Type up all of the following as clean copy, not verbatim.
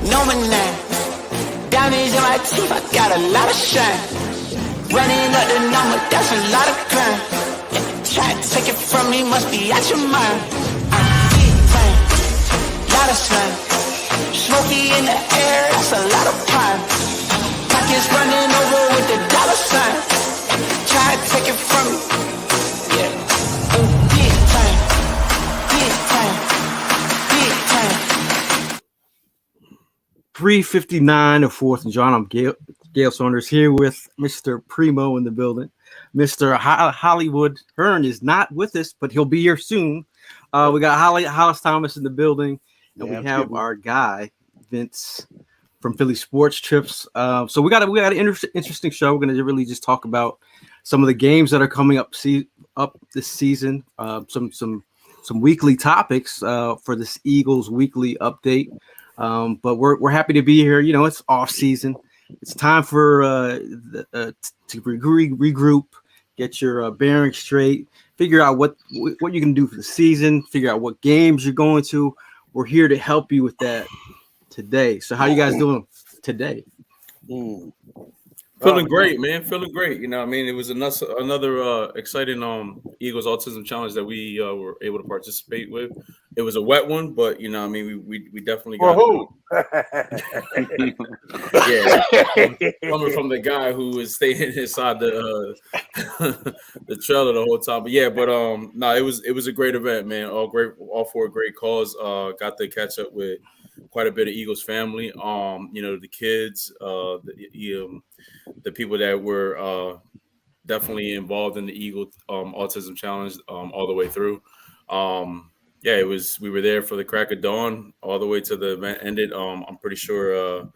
know my name. Diamonds in my teeth, I got a lot of shine. Running up the number, that's a lot of crime. Try to take it from me, must be out your mind. Big time, lot of slime. Smoky in the air, that's a lot of prime. Pockets running over with the dollar sign. Try to take it from me, yeah. Big time, big time, big time. 3:59 of Fourth and Jawn. I'm Gail Saunders here with Mr. Primo in the building. Mr. Hollywood Hearn is not with us, but he'll be here soon. We got Hollis Thomas in the building, and we have our guy Vince from Philly Sports Trips. So we got an interesting show. We're going to really just talk about some of the games that are coming up this season. Some weekly topics for this Eagles weekly update. But we're happy to be here. You know, it's off season. It's time for to regroup, get your bearings straight, figure out what you can do for the season, figure out what games you're going to. We're here to help you with that today. So how you guys doing today? Feeling great, man. Feeling great. You know, I mean, it was another exciting Eagles Autism Challenge that we were able to participate with. It was a wet one, but you know, I mean, we definitely got. Yeah, coming from the guy who was staying inside the trailer the whole time. But yeah, no, it was a great event, man. All four great calls. Got to catch up with quite a bit of Eagles family. You know, the kids, the people that were definitely involved in the Eagle Autism Challenge all the way through. Yeah, we were there for the crack of dawn all the way to the event ended. I'm pretty sure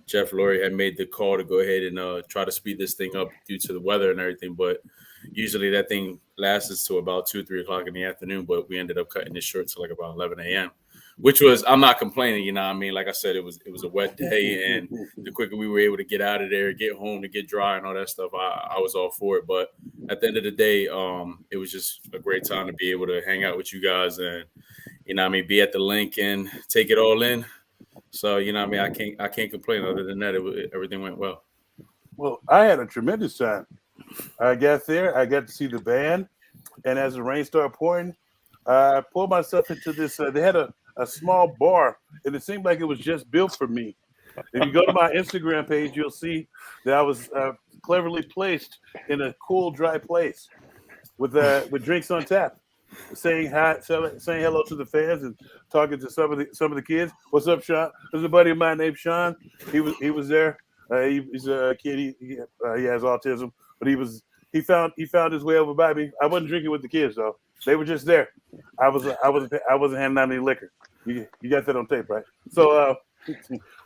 Jeff Lurie had made the call to go ahead and try to speed this thing up due to the weather and everything. But usually that thing lasts to about 2-3 o'clock in the afternoon. But we ended up cutting it short to like about 11 a.m. Which was, I'm not complaining, you know what I mean? Like I said, it was a wet day, and the quicker we were able to get out of there, get home, to get dry and all that stuff, I was all for it. But at the end of the day, it was just a great time to be able to hang out with you guys and, you know what I mean, be at the link and take it all in. So, you know what I mean? I can't complain. Other than that, everything went well. Well, I had a tremendous time. I got there, I got to see the band, and as the rain started pouring, I pulled myself into this. They had a small bar, and it seemed like it was just built for me. If you go to my Instagram page, you'll see that I was cleverly placed in a cool, dry place with drinks on tap, saying hi, saying hello to the fans, and talking to some of the kids. What's up, Sean? There's a buddy of mine named Sean. He was there. He's a kid. He has autism, but he found his way over by me. I wasn't drinking with the kids though. They were just there. I wasn't handing out any liquor. You got that on tape, right? So,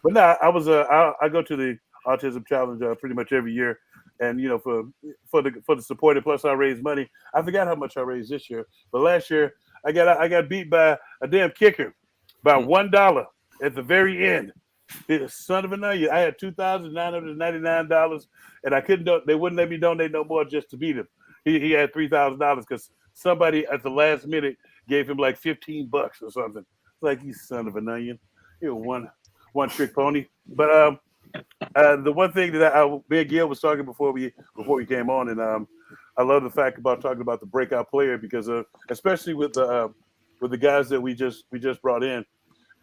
but no, I go to the Autism Challenge pretty much every year, and you know, for the support, and plus I raise money. I forgot how much I raised this year, but last year I got beat by a damn kicker by $1 at the very end. Son of a nugget! I had $2,999, and I couldn't. They wouldn't let me donate no more just to beat him. He had $3,000 because somebody at the last minute gave him like $15 or something. Like, you son of an onion, you're one trick pony. But the one thing that me and Gail was talking before we came on, and I love the fact about talking about the breakout player because especially with the guys that we just brought in,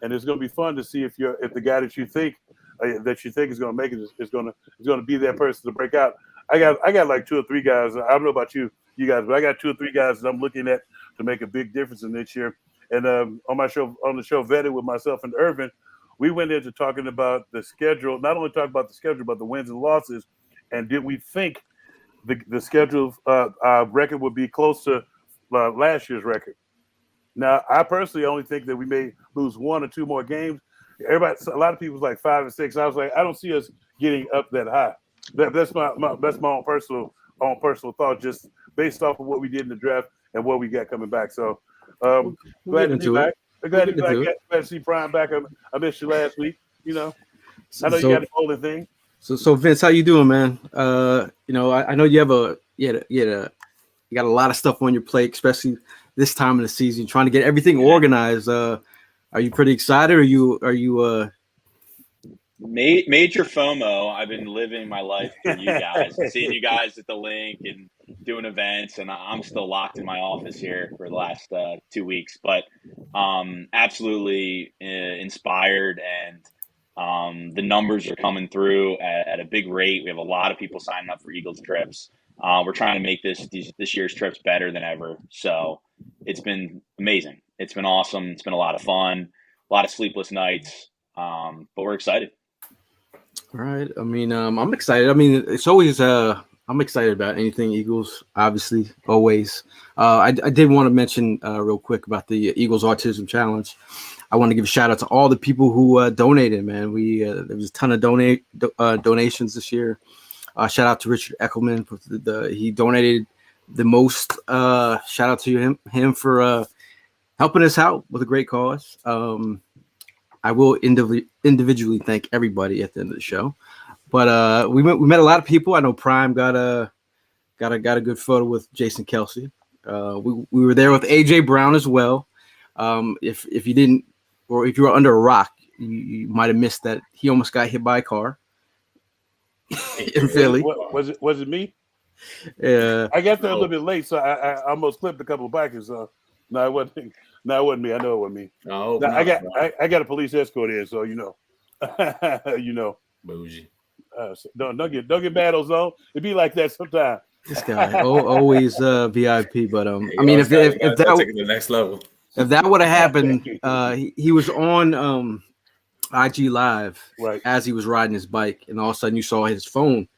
and it's going to be fun to see if the guy that you think is going to make it is going to be that person to break out. I got like 2 or 3 guys. I don't know about you guys, but I got 2 or 3 guys that I'm looking at to make a big difference in this year. And on the show Vetted with myself and Irvin, we went into talking about the schedule, not only talking about the schedule, but the wins and losses. And did we think the schedule record would be close to last year's record? Now, I personally only think that we may lose 1 or 2 more games. A lot of people was like 5 and 6. I was like, I don't see us getting up that high. That's my own personal thought, just based off of what we did in the draft and what we got coming back. So glad to be back. Glad to see Brian back. I missed you last week. You know, I know you got the bowling thing. So Vince, how you doing, man? You know, I know you have you got a lot of stuff on your plate, especially this time of the season, trying to get everything organized. Are you pretty excited? Or are you Major FOMO. I've been living my life for you guys, seeing you guys at the link and doing events, and I'm still locked in my office here for the last 2 weeks. But absolutely inspired, and the numbers are coming through at a big rate. We have a lot of people signing up for Eagles trips. We're trying to make this year's trips better than ever. So it's been amazing. It's been awesome. It's been a lot of fun, a lot of sleepless nights, but we're excited. All right. I mean, I'm excited. I mean, it's always I'm excited about anything Eagles, obviously, always. I did want to mention real quick about the Eagles Autism Challenge. I want to give a shout out to all the people who donated, man. There was a ton of donations this year. Shout out to Richard Eckelman for he donated the most. Shout out to him for helping us out with a great cause. I will individually thank everybody at the end of the show, but we met a lot of people. I know Prime got a good photo with Jason Kelsey. We were there with AJ Brown as well. If you didn't, or if you were under a rock, you might have missed that he almost got hit by a car in Philly. Was it me? Yeah, I got there a little bit late, so I almost clipped a couple of bikers. So no, it wasn't. No, it wasn't me. I know it wasn't me. No, I got a police escort in, so you know, bougie. So don't get mad, Ozone. It be like that sometimes. This guy always VIP, but I mean, if that that take it to the next level. If that would have happened, he was on IG Live right as he was riding his bike, and all of a sudden you saw his phone.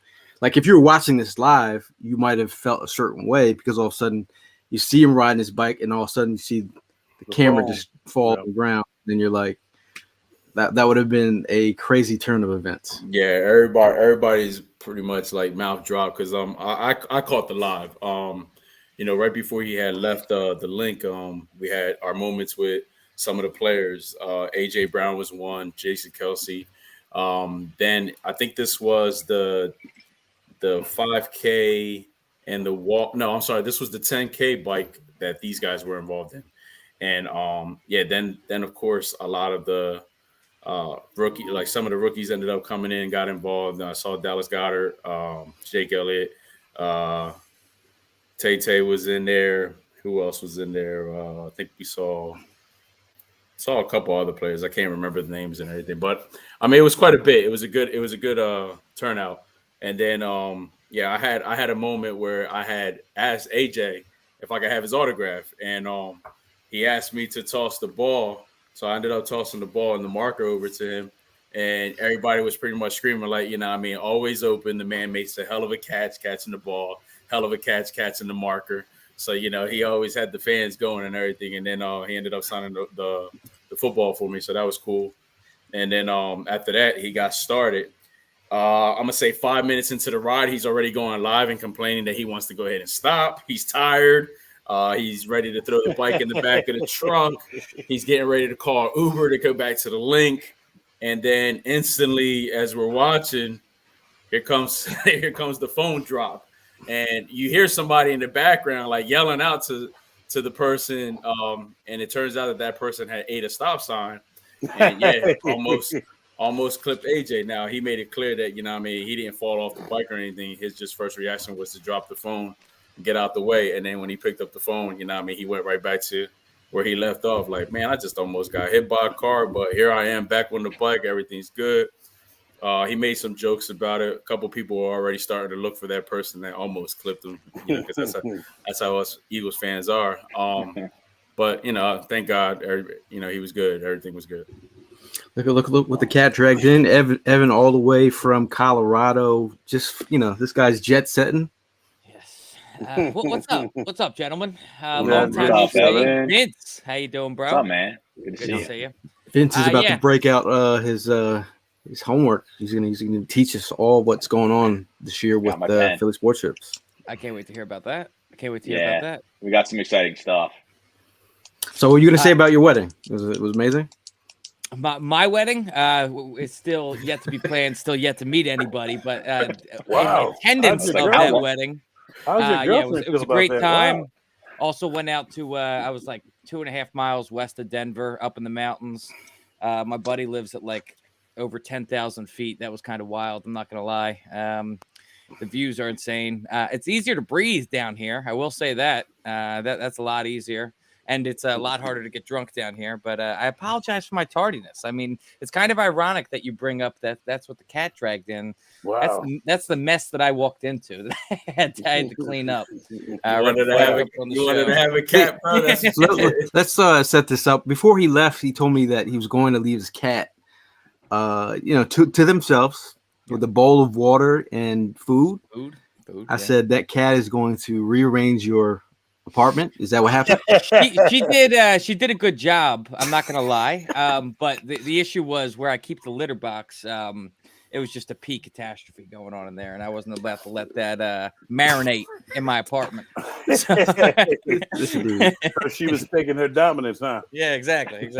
Like if you were watching this live, you might have felt a certain way because all of a sudden you see him riding his bike, and all of a sudden you see the camera just fall on the ground. Then you're like, that would have been a crazy turn of events. Yeah, everybody's pretty much like mouth dropped because I caught the live. Right before he had left the link, we had our moments with some of the players. AJ Brown was one, Jason Kelsey. Then I think this was the 5K and the walk. No, I'm sorry, this was the 10K bike that these guys were involved in. And then of course a lot of the some of the rookies ended up coming in, got involved. I saw Dallas Goedert, Jake Elliott, Tay was in there. Who else was in there? I think we saw a couple other players. I can't remember the names and everything, but I mean it was quite a bit. It was a good turnout. And then I had a moment where I had asked AJ if I could have his autograph, and he asked me to toss the ball. So I ended up tossing the ball and the marker over to him, and everybody was pretty much screaming like, always open. The man makes a hell of a catch catching the ball, hell of a catch catching the marker. So, he always had the fans going and everything. And then he ended up signing the football for me. So that was cool. And then after that, he got started. I'm going to say 5 minutes into the ride, he's already going live and complaining that he wants to go ahead and stop. He's tired. He's ready to throw the bike in the back of the truck. He's getting ready to call Uber to go back to the link. And then instantly, as we're watching, here comes the phone drop. And you hear somebody in the background like yelling out to the person. And it turns out that person had ate a stop sign. And almost clipped AJ. Now, he made it clear that, he didn't fall off the bike or anything. His just first reaction was to drop the phone, get out the way. And then when he picked up the phone, he went right back to where he left off. Like, man, I just almost got hit by a car, but here I am back on the bike. Everything's good. He made some jokes about it. A couple people were already starting to look for that person that almost clipped him, because that's how us Eagles fans are. But, thank God, he was good. Everything was good. Look what the cat dragged in. Evan all the way from Colorado. Just, this guy's jet setting. What's up? What's up, gentlemen? Long time no see. Vince, how you doing, bro? What's up, man? Good to see you. Vince is about to break out his homework. He's gonna teach us all what's going on this year with the Philly sports trips. I can't wait to hear about that. About that. We got some exciting stuff. So, what are you gonna say about your wedding? It was amazing. My wedding is still yet to be planned, still yet to meet anybody, but wow. Attendance of that wedding. It was a great time. Wow. Also went out to I was like 2.5 miles west of Denver, up in the mountains. My buddy lives at like over 10,000 feet. That was kind of wild. I'm not going to lie. The views are insane. It's easier to breathe down here. I will say that. That's a lot easier. And it's a lot harder to get drunk down here. But I apologize for my tardiness. I mean, it's kind of ironic that you bring up that's what the cat dragged in. Wow. That's the mess that I walked into that I had to clean up. You wanted to have a cat, bro. Let's set this up. Before he left, he told me that he was going to leave his cat, to themselves with a bowl of water and food. Food. I said that cat is going to rearrange your apartment. Is that what happened? She did a good job. I'm not gonna lie. But the issue was where I keep the litter box. It was just a pee catastrophe going on in there, and I wasn't about to let that marinate in my apartment. So she was taking her dominance, huh? Yeah, exactly.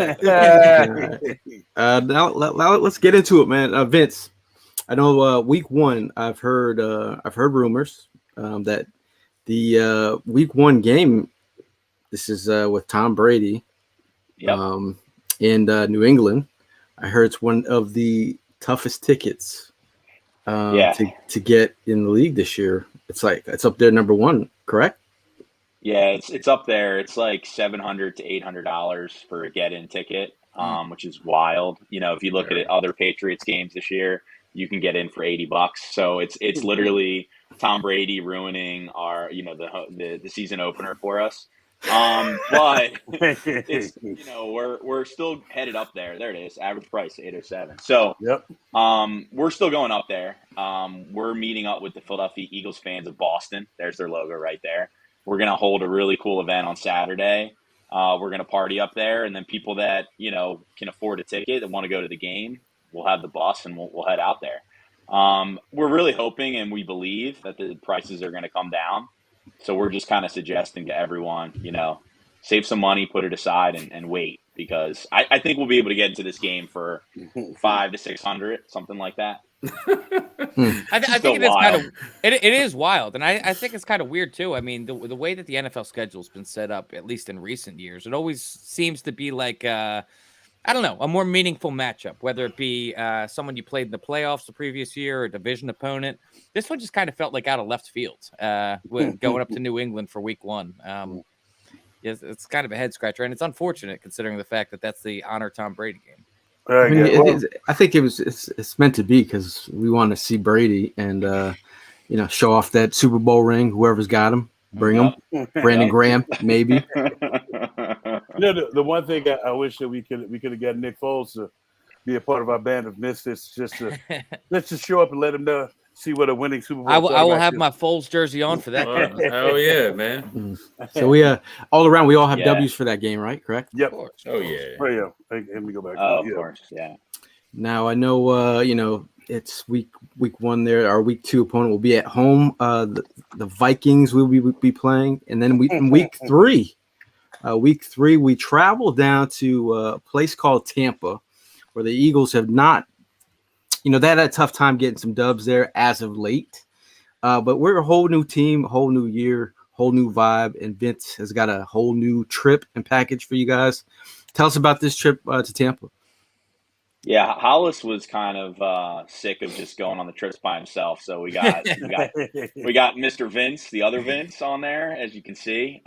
Now let's get into it, man. Vince, I know week one. I've heard rumors that the week one game. This is with Tom Brady, in New England. I heard it's one of the toughest tickets to get in the league this year. It's up there number one, correct? Yeah, it's up there. It's like $700 to $800 for a get-in ticket, which is wild. If you look at other Patriots games this year, you can get in for $80. So it's literally Tom Brady ruining our the season opener for us. But it's we're still headed up there. There it is. Average price $807. So we're still going up there. We're meeting up with the Philadelphia Eagles fans of Boston. There's their logo right there. We're gonna hold a really cool event on Saturday. We're gonna party up there, and then people that can afford a ticket and want to go to the game, we'll have the bus and we'll head out there. We're really hoping and we believe that the prices are going to come down. So we're just kind of suggesting to everyone, save some money, put it aside, and wait, because I think we'll be able to get into this game for $500 to $600, something like that. I think it is kind of it is wild, and I think it's kind of weird too. I mean, the way that the NFL schedule's been set up, at least in recent years, it always seems to be like I don't know, a more meaningful matchup, whether it be someone you played in the playoffs the previous year or a division opponent. This one just kind of felt like out of left field when going up to New England for week one. It's kind of a head scratcher, and it's unfortunate considering the fact that that's the Honor Tom Brady game. I think it's meant to be because we want to see Brady and show off that Super Bowl ring. Whoever's got him, bring him. Brandon Graham, maybe. The one thing I wish that we could have got Nick Foles to be a part of our band of misfits, let's just show up and let him know, see what a winning Super Bowl. I will have my Foles jersey on for that. Hell yeah, man! So we all around we all have W's for that game, right? Correct? Yep. Oh yeah. Let me go back. Of course, yeah. Now I know it's week one there. Our week two opponent will be at home. The Vikings will be playing, and then week three. Week three, we travel down to a place called Tampa, where the Eagles have not, they had a tough time getting some dubs there as of late. But we're a whole new team, a whole new year, whole new vibe, and Vince has got a whole new trip and package for you guys. Tell us about this trip to Tampa. Yeah, Hollis was kind of sick of just going on the trips by himself. So we got Mr. Vince, the other Vince, on there, as you can see.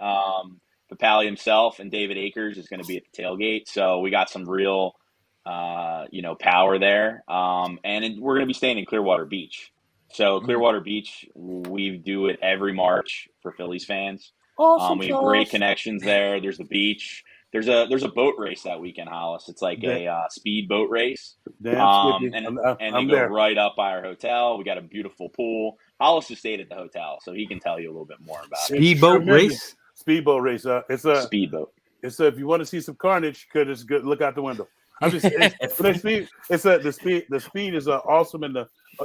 Papali himself and David Akers is going to be at the tailgate. So we got some real, power there. And we're going to be staying in Clearwater Beach. So Clearwater Beach, we do it every March for Phillies fans. Awesome. We have great connections there. There's the beach. There's a boat race that weekend, Hollis. It's like a speed boat race. And they go right up by our hotel. We got a beautiful pool. Hollis has stayed at the hotel, so he can tell you a little bit more about it. Speedboat race? Speedboat race. It's a speedboat. It's if you want to see some carnage, just look out the window. I'm just the speed is awesome, and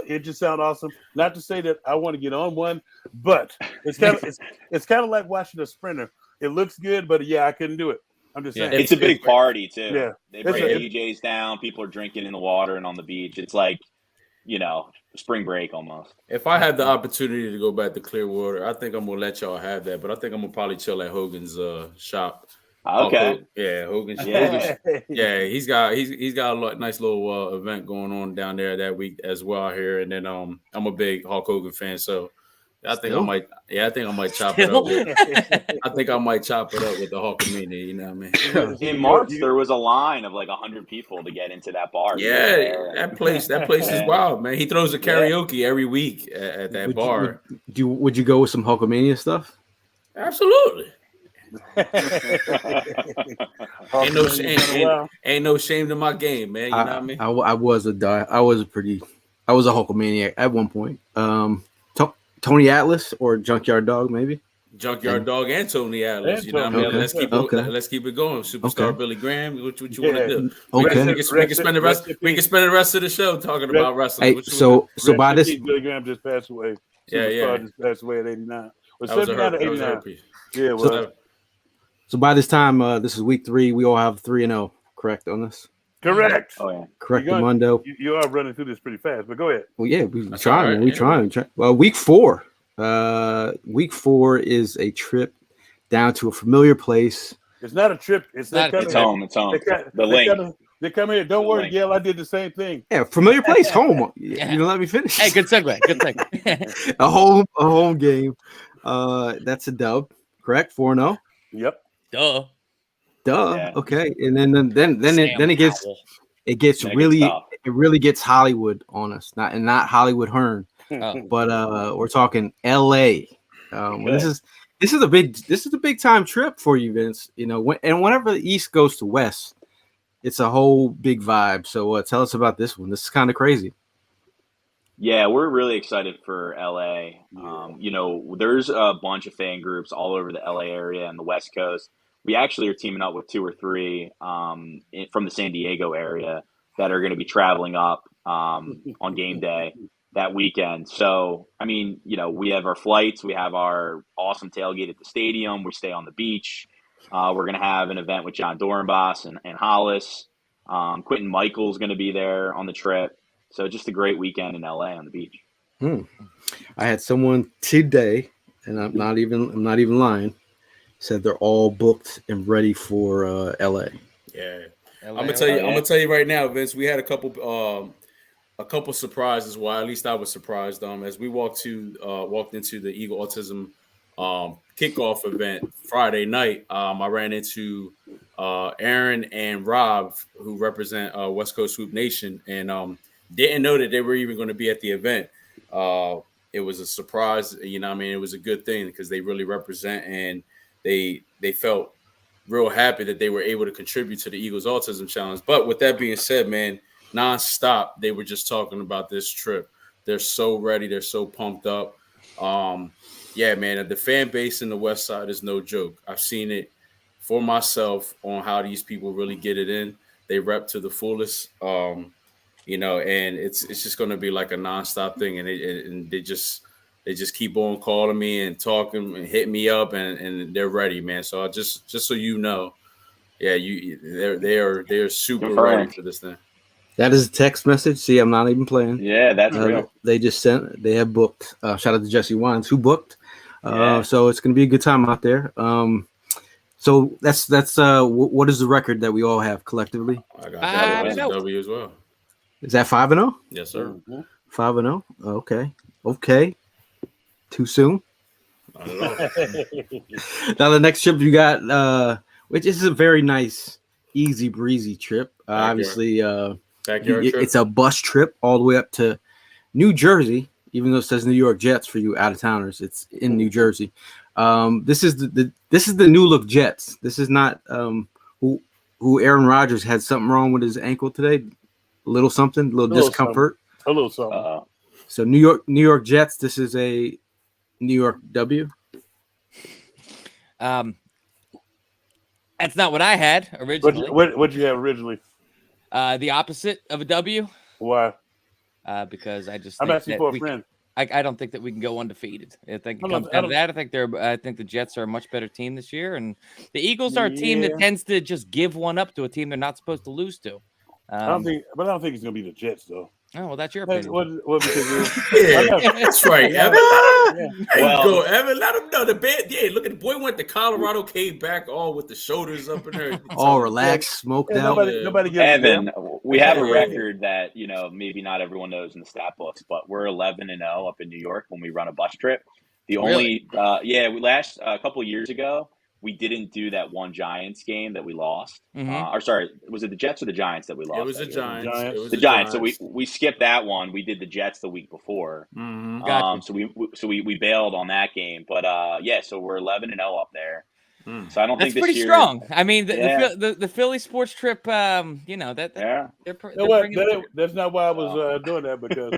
it just sounds awesome. Not to say that I want to get on one, but it's kind of like watching a sprinter. It looks good, but I couldn't do it. I'm just saying. It's a big party too. Yeah, they bring DJs down. People are drinking in the water and on the beach. It's like, spring break almost. If I had the opportunity to go back to Clearwater, I think I'm gonna let y'all have that. But I think I'm gonna probably chill at Hogan's shop. Okay. Hogan. Yeah. Yeah, he's got a nice little event going on down there that week as well here. And then I'm a big Hulk Hogan fan, so I think I might chop it up. I think I might chop it up with the Hulkamania. You know what I mean? In March, there was a line of like 100 people to get into that bar. Yeah, that place is wild, man. He throws a karaoke every week at that bar. Would you go with some Hulkamania stuff? Absolutely. ain't no shame to my game, man. You know what I mean? I was a Hulkamaniac at one point. Tony Atlas or Junkyard Dog, maybe. Junkyard Dog and Tony Atlas. You know what I mean? Okay. Let's keep it going. Superstar Billy Graham. What you want to do? Okay. We can spend the rest of the show talking about wrestling. Hey, so by this, Billy Graham just passed away. Just passed away at 89. That was 89. Yeah, well. So by this time, this is week 3. We all have 3-0, correct on this? Correct. Oh yeah. Correct, Mundo. You are running through this pretty fast, but go ahead. Well, yeah, we're trying. We're trying. Well, week 4. Week 4 is a trip down to a familiar place. It's not a trip. It's home. It's home. The link. They come here. Don't worry, Gail. I did the same thing. Yeah, familiar place, home. You don't let me finish. Hey, good segue. Good segue. a home game. That's a dub, correct? 4-0. Yep. Duh. Yeah. Okay, and then it gets really gets Hollywood on us, not Hollywood Hearn, but we're talking L.A. This is a big time trip for you, Vince. You know, whenever the East goes to West, it's a whole big vibe. So tell us about this one. This is kind of crazy. Yeah, we're really excited for LA. You know, there's a bunch of fan groups all over the LA area and the West Coast. We actually are teaming up with 2 or 3 from the San Diego area that are going to be traveling up on game day that weekend. So, I mean, you know, we have our flights, we have our awesome tailgate at the stadium, we stay on the beach. We're going to have an event with John Dorenbos and Hollis. Quentin Michael's going to be there on the trip. So just a great weekend in LA on the beach. I had someone today, and I'm not even lying, said they're all booked and ready for LA. Yeah. I'm gonna tell you right now, Vince, we had a couple surprises. Well, at least I was surprised. As we walked into the Eagle Autism kickoff event Friday night, I ran into Aaron and Rob, who represent West Coast Swoop Nation, and didn't know that they were even going to be at the event. It was a surprise, you know what I mean? It was a good thing because they really represent, and they felt real happy that they were able to contribute to the Eagles Autism Challenge. But with that being said, man, nonstop, they were just talking about this trip. They're so ready. They're so pumped up. Yeah, man, the fan base in the West Side is no joke. I've seen it for myself on how these people really get it in. They rep to the fullest, you know, and it's just going to be like a nonstop thing. And they just keep on calling me and talking and hitting me up, and they're ready, man. So I just so you know, yeah, they're super ready for this thing. That is a text message. See, I'm not even playing. Yeah, that's real. They just sent. They have booked. Shout out to Jesse Wines, who booked. So it's going to be a good time out there. So that's what is the record that we all have collectively? I got that W as well. Is that 5-0? Yes, sir. 5-0. Okay. Too soon. Not at all. Now the next trip you got, which is a very nice, easy breezy trip. Obviously, it's a bus trip all the way up to New Jersey. Even though it says New York Jets for you out of towners, it's in New Jersey. This is the new look Jets. This is not who Aaron Rodgers had something wrong with his ankle today. A little discomfort. A little something. So New York Jets. This is a New York W. That's not what I had originally. What'd you have originally? The opposite of a W. Why? Because I just I'm asking for a friend. I don't think that we can go undefeated. I think it comes down to that. I think the Jets are a much better team this year, and the Eagles are a team that tends to just give one up to a team they're not supposed to lose to. I don't think it's gonna be the Jets though. Oh well, that's your opinion. That's right, Evan. There you go, Evan. Let him know the band. Yeah, look at the boy went to Colorado, came back all with the shoulders up in there, all relaxed, smoked out. Nobody gives Evan, we have a record that maybe not everyone knows in the stat books, but we're 11-0 up in New York when we run a bus trip. The only a couple of years ago, we didn't do that one Giants game that we lost. Or sorry, was it the Jets or the Giants that we lost? It was the Giants. It was the Giants. So we skipped that one. We did the Jets the week before. Gotcha. So we bailed on that game. But so we're 11-0 up there. So I don't think that's pretty strong. I mean, the Philly sports trip. That's not why I was doing that, because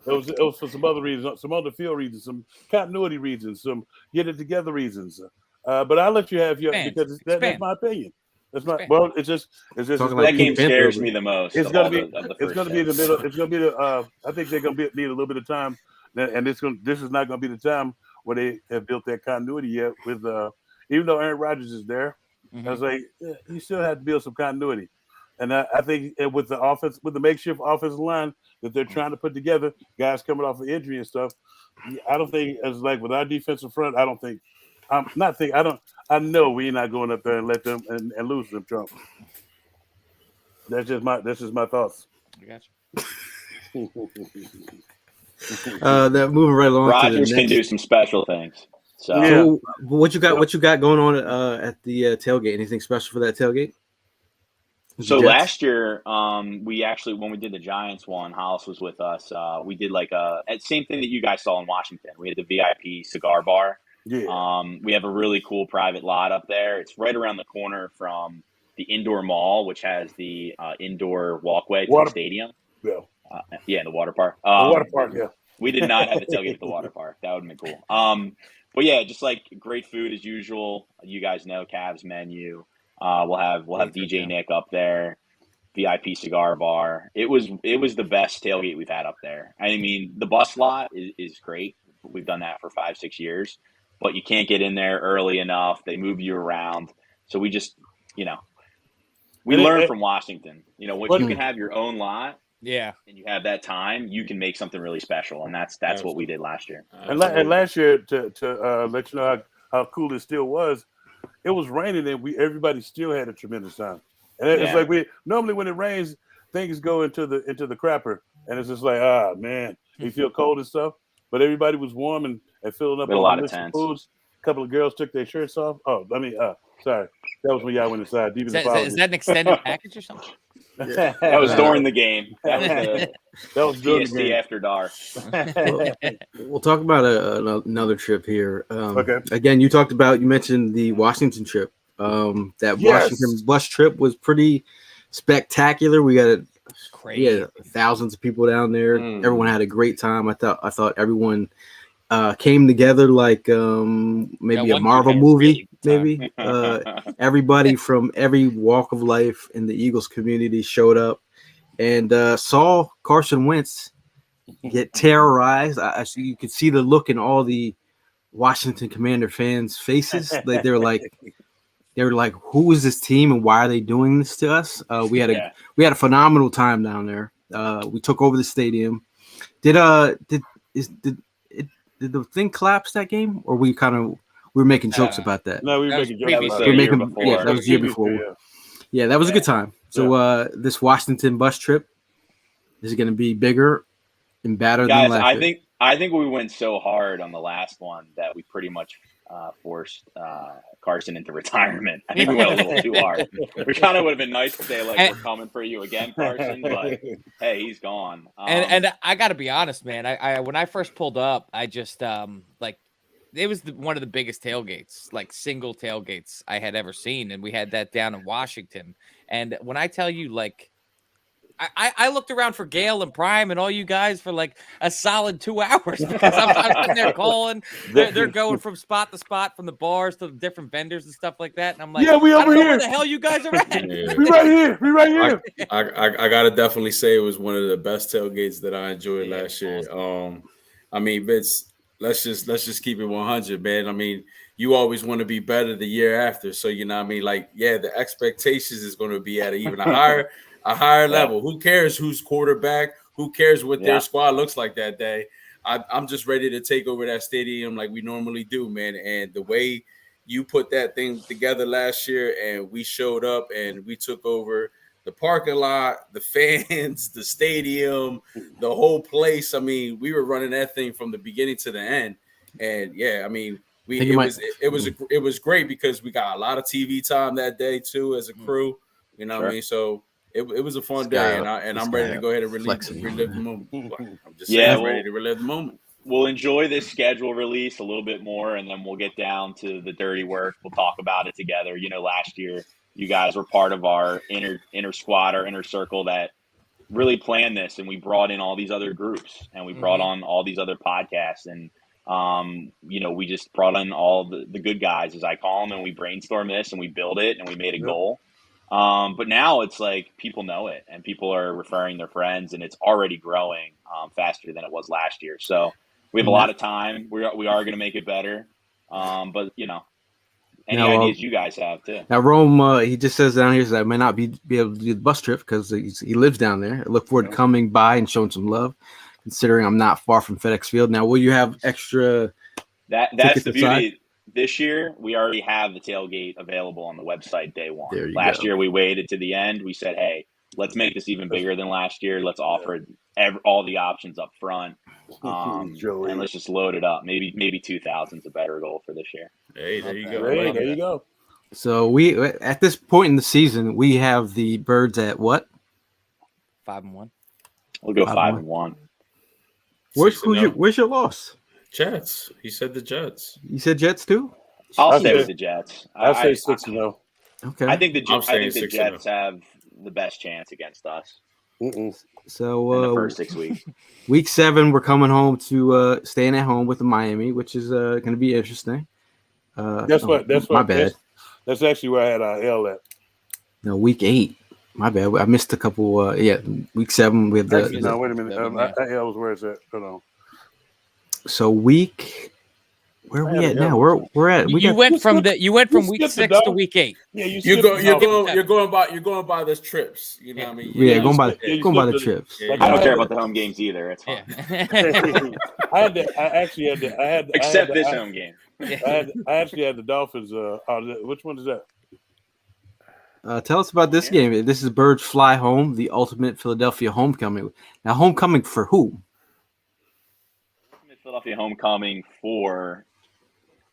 it was for some other reasons, some other field reasons, some continuity reasons, some get it together reasons. But I'll let you have your because that's my opinion. That's my it's just that game scares me the most. It's gonna be in the middle. It's gonna be I think they're gonna need a little bit of time, and this is not gonna be the time where they have built that continuity yet. With even though Aaron Rodgers is there, I was like, you still have to build some continuity. And I think with the offense, with the makeshift offensive line that they're trying to put together, guys coming off of injury and stuff, I don't think as like with our defensive front, I know we're not going up there and let them and lose them, Trump. That's just my thoughts. I got you. That moving right along. Rodgers can do some special things. So what you got going on at the tailgate? Anything special for that tailgate? So last year, we actually, when we did the Giants one, Hollis was with us. We did like same thing that you guys saw in Washington. We had the VIP cigar bar. Yeah. We have a really cool private lot up there. It's right around the corner from the indoor mall, which has the indoor walkway to the stadium. Yeah. The water park. The water park, yeah. We did not have the tailgate at the water park. That would have been cool. But yeah, just like great food as usual. You guys know Cavs menu. We'll have DJ Nick up there, VIP cigar bar. It was the best tailgate we've had up there. I mean, the bus lot is great. We've done that for 5-6 years, but you can't get in there early enough. They move you around. So we just, we learned from Washington. When you can have your own lot. Yeah, and you have that time, you can make something really special, and that's what we did last year. And last year, to let you know how cool it still was, it was raining and everybody still had a tremendous time. And it's like normally when it rains, things go into the crapper, and it's just like man, you feel cold and stuff. But everybody was warm and filling up a lot of tents. Foods. A couple of girls took their shirts off. Sorry, that was when y'all went inside. Is that an extended package or something? That was during the game. That was during the game. After dark. We'll talk about another trip here. Okay. Again, you mentioned the Washington trip. Washington bus trip was pretty spectacular. We got thousands of people down there. Everyone had a great time. I thought everyone came together like maybe a Marvel movie. Maybe everybody from every walk of life in the Eagles community showed up and saw Carson Wentz get terrorized. You could see the look in all the Washington Commander fans' faces. Like they were like, "Who is this team and why are they doing this to us?" We had a phenomenal time down there. We took over the stadium. Did the thing collapse that game, or we were making jokes about that? No, we were making jokes about that. That was the year before. Yeah, that was a good time. So this Washington bus trip is going to be bigger and badder than last year. I think we went so hard on the last one that we pretty much forced Carson into retirement. I think we went a little too hard. We kind of would have been nice to say, we're coming for you again, Carson, but hey, he's gone. And I got to be honest, man. I when I first pulled up, I just it was one of the biggest tailgates, like single tailgates I had ever seen, and we had that down in Washington. And when I tell you, I looked around for Gail and Prime and all you guys for like a solid 2 hours because I'm sitting there calling. They're going from spot to spot, from the bars to the different vendors and stuff like that. And I'm like, we over here. Where the hell you guys are at? We right here. I gotta definitely say it was one of the best tailgates that I enjoyed last year. Awesome. I mean, Vince, let's just keep it 100, man. I mean, you always want to be better the year after. So, the expectations is going to be at even a a higher level. Who cares who's quarterback? Who cares what their squad looks like that day? I'm just ready to take over that stadium like we normally do, man. And the way you put that thing together last year, and we showed up and we took over the parking lot, the fans, the stadium, the whole place. I mean, we were running that thing from the beginning to the end. And yeah, I mean, it was great because we got a lot of TV time that day too as a crew. You know what I mean? So it was a fun day, and I'm ready to go ahead and relive the moment. I'm just ready to relive the moment. We'll enjoy this schedule release a little bit more, and then we'll get down to the dirty work. We'll talk about it together. You know, last year you guys were part of our inner squad, our inner circle that really planned this, and we brought in all these other groups, and we brought on all these other podcasts, and you know, we just brought in all the good guys, as I call them, and we brainstormed this, and we built it, and we made a goal. But now it's like people know it, and people are referring their friends, and it's already growing faster than it was last year. So we have a lot of time. We are going to make it better. But you know, any ideas you guys have too? Now Rome, he just says down here that I may not be able to do the bus trip because he lives down there. I look forward to coming by and showing some love, considering I'm not far from FedEx Field. Now, will you have extra? That's the beauty. This year, we already have the tailgate available on the website day one. Last year, we waited to the end. We said, hey, let's make this even bigger than last year. Let's offer all the options up front. And let's just load it up. Maybe 2,000 is a better goal for this year. Hey, there you go. There you go. So we, at this point in the season, we have the Birds at what? 5-1. We'll go 5-1. Where's your loss? Jets. He said the Jets. You said Jets too? I'll stay with the Jets. I'll say 6-0. Okay. I think the Jets have the best chance against us. So in the first 6 weeks. Week 7, we're coming home to staying at home with the Miami, which is going to be interesting. That's my bad. That's actually where I had L at. No, week 8. My bad. I missed a couple. Week 7 we have the. Actually, no, wait a minute. L was where is that? Hold on. So where are we at now? We're at. You went from week 6 to week 8. Yeah, you're going by the trips. You know what I mean? Yeah, going by the trips. I don't care about the home games either. It's fine. Except this home game. I actually had the Dolphins. Which one is that? Tell us about this game. This is Birds Fly Home, the ultimate Philadelphia homecoming. Now, homecoming for who? Philadelphia homecoming for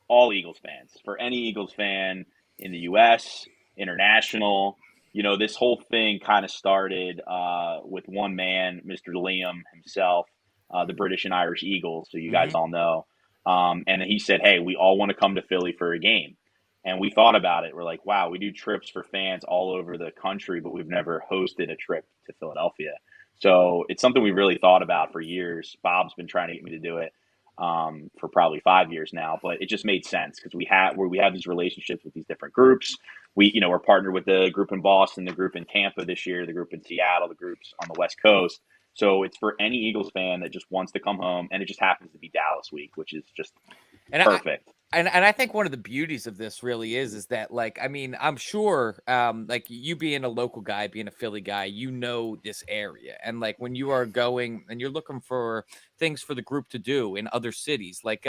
all Eagles fans, for any Eagles fan in the U.S., international. You know, this whole thing kind of started with one man, Mr. Liam himself, the British and Irish Eagles, so you guys all know. And he said, hey, we all want to come to Philly for a game. And we thought about it. We're like, wow, we do trips for fans all over the country, but we've never hosted a trip to Philadelphia. So it's something we really thought about for years. Bob's been trying to get me to do it for probably 5 years now, but it just made sense because we have these relationships with these different groups. We're partnered with the group in Boston, the group in Tampa this year, the group in Seattle, the groups on the West Coast. So it's for any Eagles fan that just wants to come home, and it just happens to be Dallas week, which is just perfect. And I think one of the beauties of this really is that, like, I mean, I'm sure, like, you being a local guy, being a Philly guy, you know this area. And, like, when you are going and you're looking for things for the group to do in other cities, like,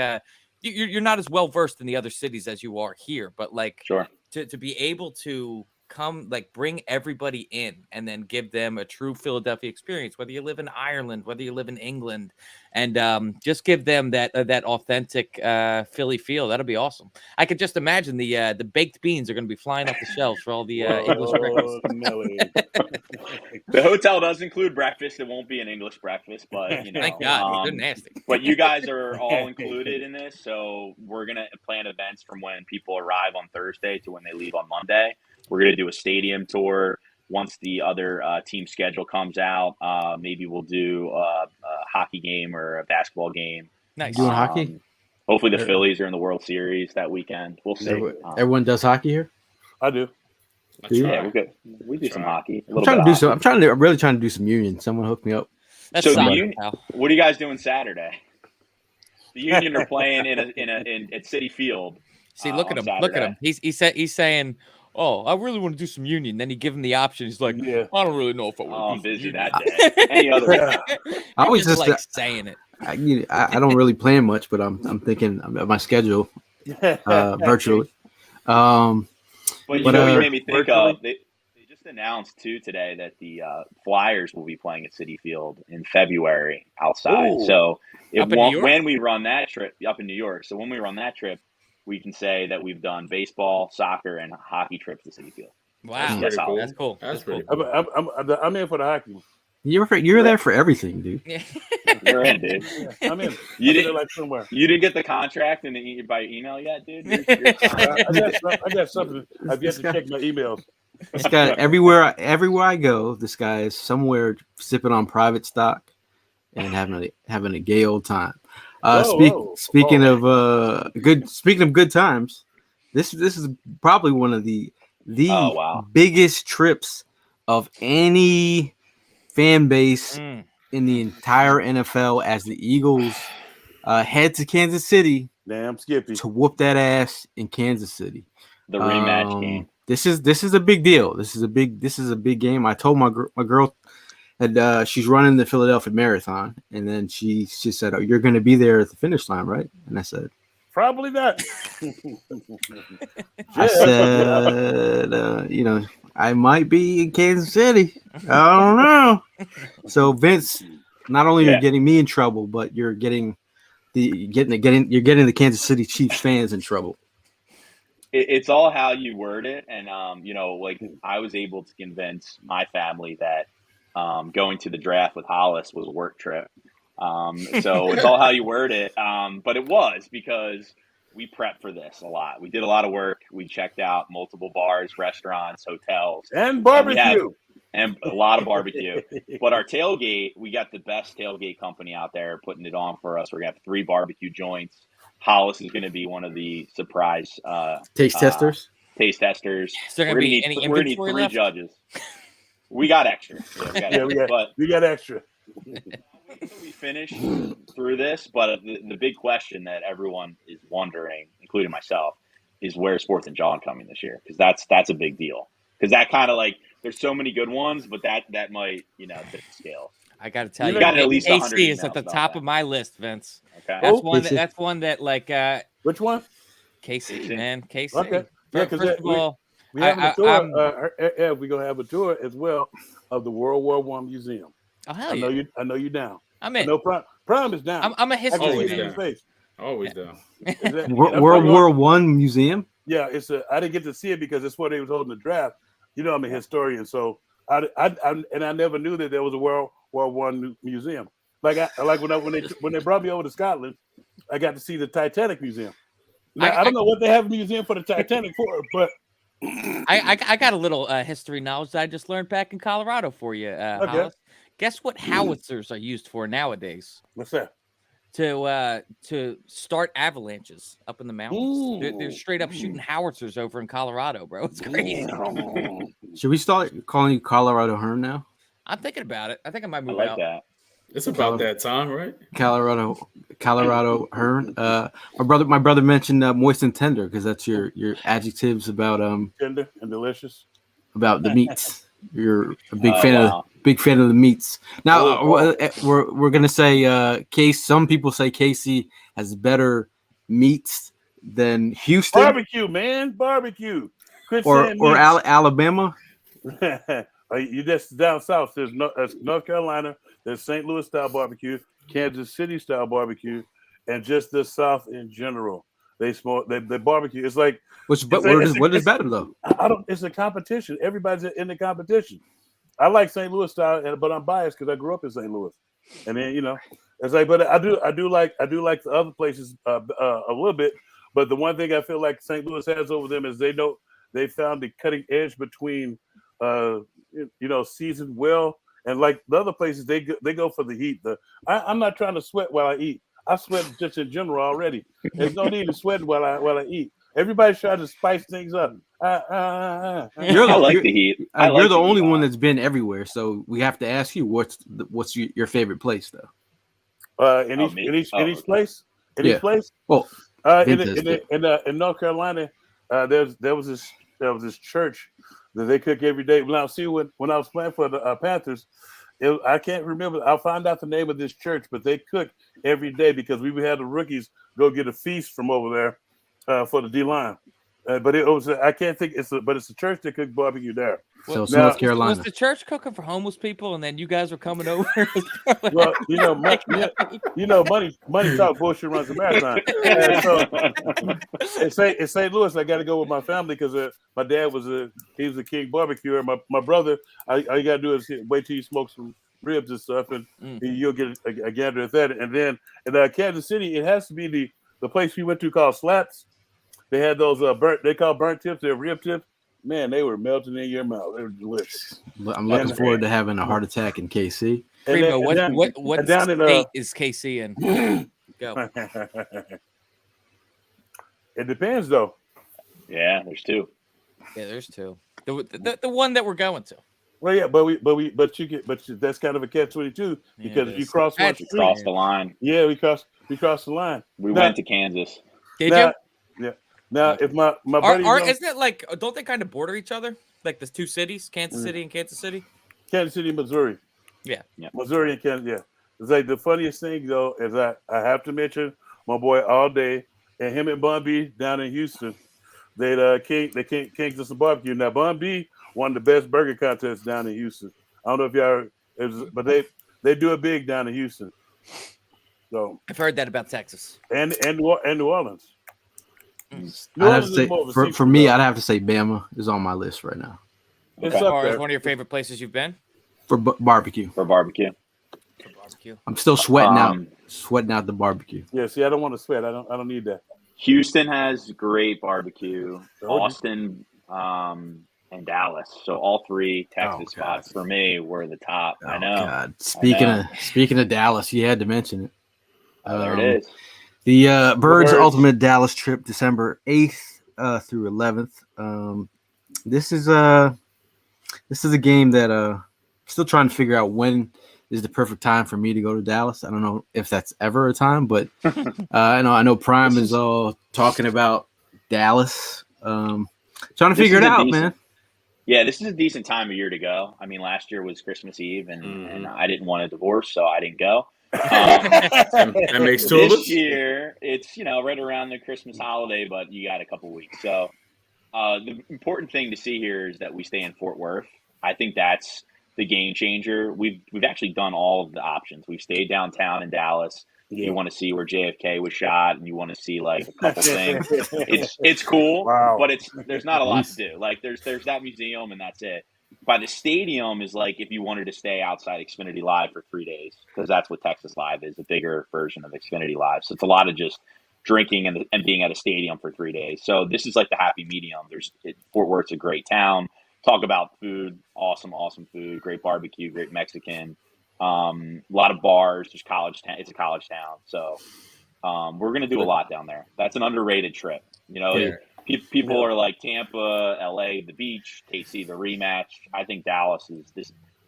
you're not as well versed in the other cities as you are here. But, like, sure, to be able to come, like, bring everybody in and then give them a true Philadelphia experience, whether you live in Ireland, whether you live in England, and just give them that authentic Philly feel. That'll be awesome. I could just imagine the baked beans are going to be flying off the shelves for all the English breakfast. The hotel does include breakfast. It won't be an English breakfast, but you know, thank God, they're nasty. But you guys are all included in this, so we're gonna plan events from when people arrive on Thursday to when they leave on Monday. We're going to do a stadium tour once the other team schedule comes out. Maybe we'll do a hockey game or a basketball game. Nice. Doing hockey? Hopefully the Phillies are in the World Series that weekend. We'll see. Everyone does hockey here? I do. Yeah, we're good. We do some hockey. I'm really trying to do some union. Someone hook me up. That's so what are you guys doing Saturday? The Union are playing at Citi Field. See, look at him. Look at him. He's saying, oh, I really want to do some union. Then you give him the option. He's like, Yeah. I don't really know if I Oh, want I'm to do busy some that union. day. Any other day. I always just just like saying it. I don't really plan much, but I'm thinking of my schedule virtually. But you But, know what you made me think virtually? of? They just announced too today that the Flyers will be playing at Citi Field in February outside. Ooh. So Up in New York? when we run that trip up in New York, so when we run that trip, we can say that we've done baseball, soccer, and hockey trips to Citi Field. Wow, That's cool. That's cool. That's cool. pretty cool. I'm in for the hockey. You're there for everything, dude. Yeah. You're in, dude. Yeah, I'm in. You I'm didn't in like somewhere. You didn't get the contract by email yet, dude. I got something. I've yet to check my emails. This guy everywhere I go, this guy is somewhere sipping on private stock and having a gay old time. Speaking of good times, this is probably one of the biggest trips of any fan base in the entire NFL as the Eagles head to Kansas City. Damn Skippy to whoop that ass in Kansas City. The rematch game. This is a big deal. This is a big game. I told my girl that she's running the Philadelphia Marathon, and then she said, "Oh, you're going to be there at the finish line, right?" And I said, "Probably not." I said, I might be in Kansas City. I don't know. So Vince, not only are you getting me in trouble, but you're getting the Kansas City Chiefs fans in trouble. It's all how you word it, and like I was able to convince my family that going to the draft with Hollis was a work trip. So it's all how you word it. But it was because we prepped for this a lot. We did a lot of work. We checked out multiple bars, restaurants, hotels, and barbecue, and a lot of barbecue. But our tailgate, we got the best tailgate company out there putting it on for us. We're gonna have 3 barbecue joints. Hollis is going to be one of the surprise taste testers. Taste testers. Is there going to be any inventory We're going to need 3 left? judges. We got extra. We got extra. We finish through this, but the big question that everyone is wondering, including myself, is where's Sports and Jawn coming this year? Because that's a big deal. Because that kind of like there's so many good ones, but that might tip the scale. I got to tell you, got at least KC is at the top of my list, Vince. Okay. That's one that like. Which one? KC, man. KC. Okay. Yeah, because first of all, we have a tour. We're gonna have a tour as well of the World War I Museum. Oh hell yeah! I know you down. I'm in. No Prime is down. I'm a history man. Always down. World War I Museum. Yeah, I didn't get to see it because it's where they was holding the draft. I'm a historian, so I never knew that there was a World War I museum. When they brought me over to Scotland, I got to see the Titanic Museum. Now, I don't know what they have a museum for the Titanic for, but I got a little history knowledge that I just learned back in Colorado for you. Hollis. Guess what howitzers are used for nowadays? What's that? To start avalanches up in the mountains. They're straight up shooting howitzers over in Colorado, bro. It's crazy. Should we start calling you Colorado Hearn now? I'm thinking about it. I think I might move out. That. It's about that time, right? Colorado Hearn. My brother mentioned moist and tender because that's your adjectives about tender and delicious about the meats. You're a big fan of the meats. Now we're gonna say Case. Some people say Casey has better meats than Houston. Barbecue, man, barbecue. Or Alabama. You just down south. There's North Carolina. There's St. Louis style barbecue, Kansas City style barbecue, and just the South in general. They barbecue. It's like what is better though? It's a competition. Everybody's in the competition. I like St. Louis style, but I'm biased because I grew up in St. Louis, and then it's like. But I do like the other places a little bit. But the one thing I feel like St. Louis has over them is they found the cutting edge between seasoned well. And like the other places, they go for the heat. I'm not trying to sweat while I eat. I sweat just in general already. There's no need to sweat while I eat. Everybody's trying to spice things up. I like the heat. You're the only one that's been everywhere, so we have to ask you what's your favorite place though. In each place. Well, in North Carolina, there was this there was this church that they cook every day. Now, see, when I was playing for the Panthers, I can't remember. I'll find out the name of this church, but they cook every day because we would have the rookies go get a feast from over there for the D-line. But it was I can't think it's a church that cooked barbecue there. So it's North Carolina. Was the church cooking for homeless people, and then you guys were coming over? Well, money talk, bullshit runs the marathon. And so in St. Louis, I got to go with my family because my dad was a king barbecuer. My brother, all you got to do is wait till you smoke some ribs and stuff, and you'll get a gander at that. And then in Kansas City, it has to be the place we went to called Slaps. They had those burnt tips, they're rib tips. Man, they were melting in your mouth. They were delicious. I'm looking forward to having a heart attack in KC. Primo, what state is KC in? Go. It depends, though. Yeah, there's two. Yeah, there's two. The one that we're going to. Well, yeah, but that's kind of a catch-22 because if you cross one street, cross the line. Yeah, we crossed the line. We went to Kansas. Did you? Yeah. Now, if my buddy isn't it like, don't they kind of border each other? Like the two cities, Kansas City and Kansas City? Kansas City, Missouri. Yeah. Missouri and Kansas, yeah. It's like the funniest thing, though, is I have to mention my boy All Day and him and Bun B down in Houston. They came to some barbecue. Now, Bun B won the best burger contest down in Houston. I don't know if y'all, but they do it big down in Houston. So I've heard that about Texas and New Orleans. I'd have to say, for me, I'd have to say Bama is on my list right now. It's As up far as there. one of your favorite places you've been? For barbecue. For barbecue. I'm still sweating out the barbecue. Yeah, see, I don't want to sweat. I don't need that. Houston has great barbecue. Austin, and Dallas. So all three Texas spots for me were the top. I know. God. Speaking of Dallas, you had to mention it. There it is. The Birds Ultimate Dallas trip, December 8th through 11th. This is a game that still trying to figure out when is the perfect time for me to go to Dallas. I don't know if that's ever a time, but I know Prime is all talking about Dallas. Trying to figure it out, man. Yeah, this is a decent time of year to go. I mean, last year was Christmas Eve, and I didn't want a divorce, so I didn't go. That makes two of us. This year, it's right around the Christmas holiday, but you got a couple weeks. So the important thing to see here is that we stay in Fort Worth. I think that's the game changer. We've actually done all of the options. We've stayed downtown in Dallas. Yeah. You want to see where JFK was shot, and you want to see like a couple things. It's cool, but there's not a lot to do. Like there's that museum, and that's it. By the stadium is like if you wanted to stay outside Xfinity Live for 3 days, because that's what Texas Live is, a bigger version of Xfinity Live. So it's a lot of just drinking and being at a stadium for 3 days. So this is like the happy medium. Fort Worth's a great town. Talk about food, awesome food, great barbecue, great Mexican. A lot of bars, just college town. It's a college town. So we're going to do a lot down there. That's an underrated trip. People are like Tampa, LA, the beach, KC, the rematch. I think Dallas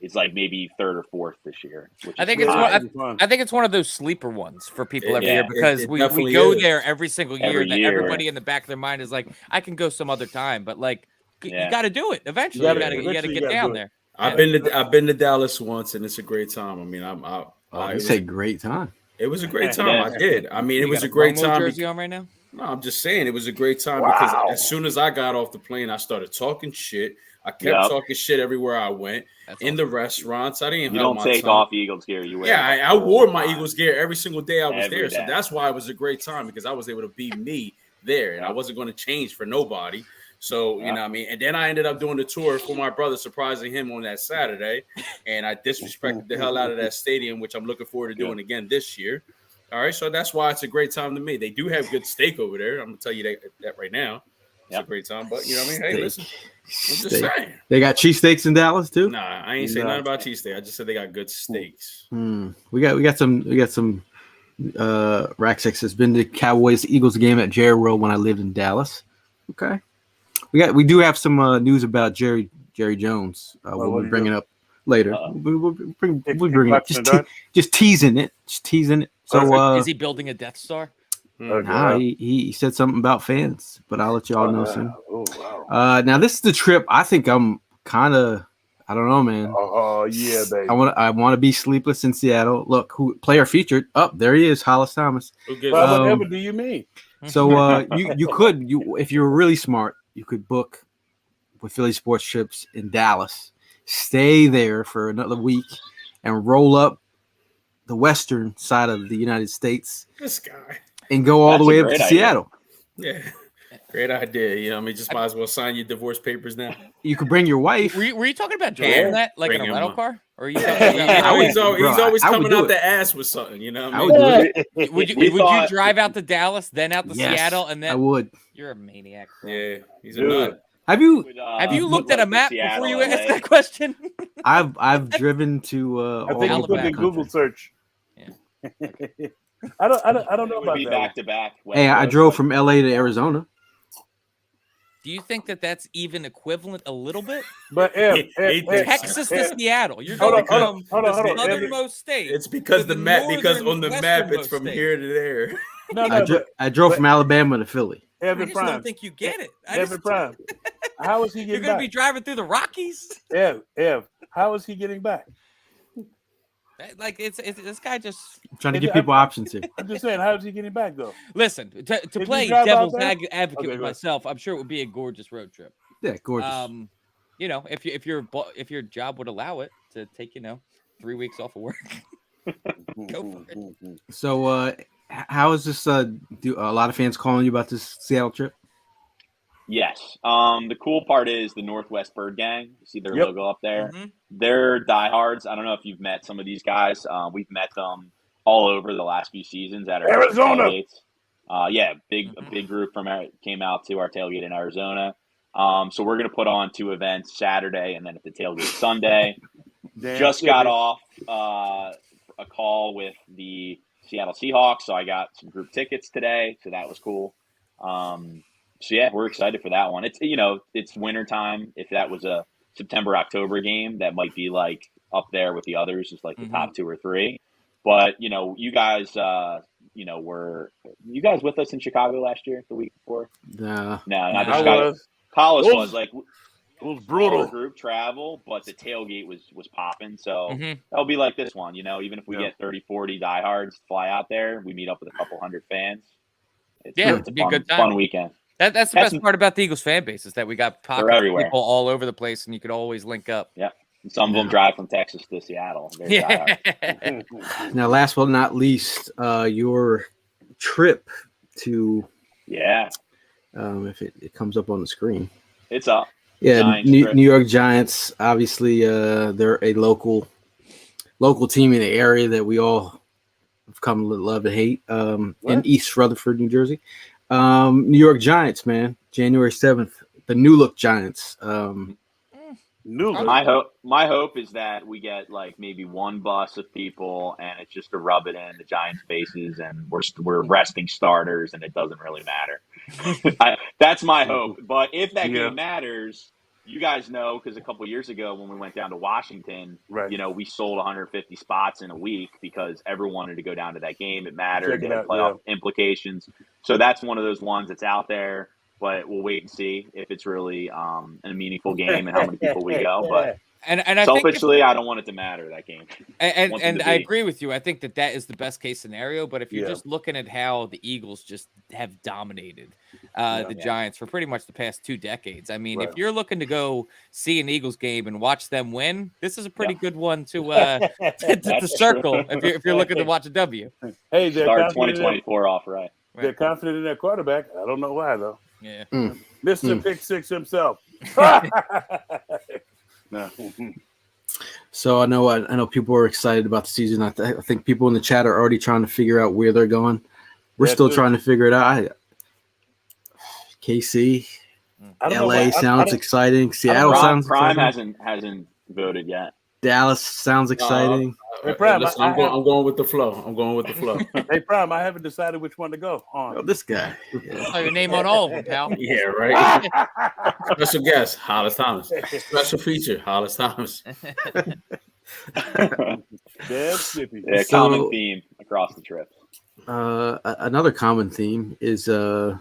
is like maybe third or fourth this year. I think it's one of those sleeper ones for people every year because we go there every single year. Everybody in the back of their mind is like, I can go some other time, but like you got to do it eventually. You got to get down there. I've been to Dallas once, and it's a great time. I mean, I say great time. It was a great time. I did. I mean, it was a great time. Jersey on right now? No, I'm just saying it was a great time because as soon as I got off the plane, I started talking shit. I kept talking shit everywhere I went. In the restaurants. I didn't. You don't take off Eagles gear. You wear. Yeah, I wore my Eagles gear every single day I was there. So that's why it was a great time because I was able to be me there, and I wasn't going to change for nobody. So, you know what I mean? And then I ended up doing the tour for my brother, surprising him on that Saturday. And I disrespected the hell out of that stadium, which I'm looking forward to doing again this year. All right. So that's why it's a great time to me. They do have good steak over there. I'm going to tell you that right now. It's a great time. But, you know what I mean? Hey, listen. I'm just saying. They got cheesesteaks in Dallas, too? Nah, I ain't saying nothing about cheesesteak. I just said they got good steaks. We got some Rack 6 has been to Cowboys Eagles game at Jerry World when I lived in Dallas. Okay. We do have some news about Jerry Jones. We'll be bringing up later. We'll bring it up. Just teasing it. So is he building a Death Star? Okay. Nah, he said something about fans, but I'll let y'all know soon. Oh, wow. Now this is the trip. I think I'm kind of. I don't know, man. Oh, yeah, baby. I want to be sleepless in Seattle. Look, who player featured? There he is, Hollis Thomas. Well, whatever do you mean? So you could if you were really smart, you could book with Philly Sports Trips in Dallas, stay there for another week, and roll up the western side of the United States. This guy. And go all the way up to Seattle. Yeah. Great idea. You know, just might as well sign your divorce papers now. You could bring your wife. Were you talking about driving that like in a rental car? Or are you talking he's always coming out the ass with something, you know? Would you drive out to Dallas, then out to Seattle, and then I would. You're a maniac. Bro. Yeah, he's a nut. Have you looked at a map before you asked that question? I've driven to. I think you put in Google search. Yeah. I don't know about that. Back to back. Hey, I drove from LA to Arizona. Do you think that that's even equivalent a little bit? But Texas to Seattle, you're going from the southernmost state. It's because the map, because on the map it's from here to there. I drove from Alabama to Philly. I just don't think you get it. Evan Prime. How is he getting back? You're going to be driving through the Rockies? Ev, how is he getting back? Like it's this guy just I'm trying to give people options here. I'm just saying, how is he getting back though? Listen, to play devil's advocate with myself, I'm sure it would be a gorgeous road trip. Yeah, gorgeous. You know, if your job would allow it to take 3 weeks off of work, go for it. So, how is this? Do a lot of fans calling you about this Seattle trip? Yes. The cool part is the Northwest Bird Gang. You see their logo up there. Mm-hmm. They're diehards. I don't know if you've met some of these guys. We've met them all over the last few seasons at our Arizona. Tailgates. A big group came out to our tailgate in Arizona. So we're gonna put on 2 events Saturday and then at the tailgate Sunday. Just got off a call with the Seattle Seahawks, so I got some group tickets today. So that was cool. So yeah, we're excited for that one. It's it's winter time. If that was a September, October game, that might be like up there with the others, just like the top 2 or 3. But you guys, were you guys with us in Chicago last year, the week before? No, not the Chicago. Hollis was like it was brutal group travel, but the tailgate was popping. So that'll be like this one, even if we get 30, 40 diehards fly out there, we meet up with a couple hundred fans. It's a good time. Fun weekend. That's the best part about the Eagles fan base is that we got pockets of people all over the place, and you could always link up. Yeah, and some of them drive from Texas to Seattle. Now, last but not least, your trip to if it comes up on the screen, it's up. Yeah, New York Giants. Obviously, they're a local team in the area that we all have come to love and hate. In East Rutherford, New Jersey. New York Giants, man. January 7th, the New Look Giants. My hope is that we get like maybe one bus of people, and it's just to rub it in the Giants' faces, and we're resting starters, and it doesn't really matter. That's my hope. But if that game matters, you guys know, because a couple of years ago when we went down to Washington, we sold 150 spots in a week because everyone wanted to go down to that game. It mattered. It had playoff implications. So that's one of those ones that's out there. But we'll wait and see if it's really a meaningful game and how many people we go. But I selfishly, I don't want it to matter, that game. And I agree with you. I think that is the best case scenario. But if you're just looking at how the Eagles just have dominated the Giants for pretty much the past 2 decades, I mean, if you're looking to go see an Eagles game and watch them win, this is a pretty good one to circle if you're looking to watch a W. Hey, start 2024 off right. They're confident in their quarterback. I don't know why though. Yeah, Mr. Pick Six himself. No. So I know people are excited about the season. I think people in the chat are already trying to figure out where they're going. We're still trying to figure it out. KC, LA sounds exciting. Seattle sounds Prime exciting. hasn't voted yet. Dallas sounds exciting. Hey, Prime, listen, I'm going with the flow. Hey, Prime, I haven't decided which one to go on. Oh, this guy. Oh, your name on all of them, pal. Yeah, right. Special guest, Hollis Thomas. Special feature, Hollis Thomas. Common theme across the trip. Another common theme is I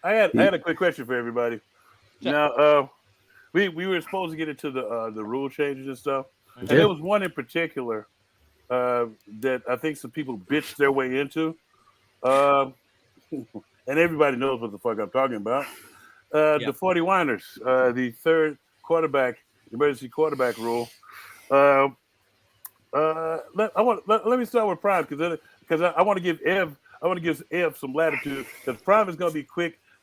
had a quick question for everybody. Sure. Now, we were supposed to get into the rule changes and stuff, and there was one in particular that I think some people bitched their way into, and everybody knows what the fuck I'm talking about. The 49ers, the third quarterback, emergency quarterback rule. Let me start with Prime because I want to give Ev some latitude because Prime is going to be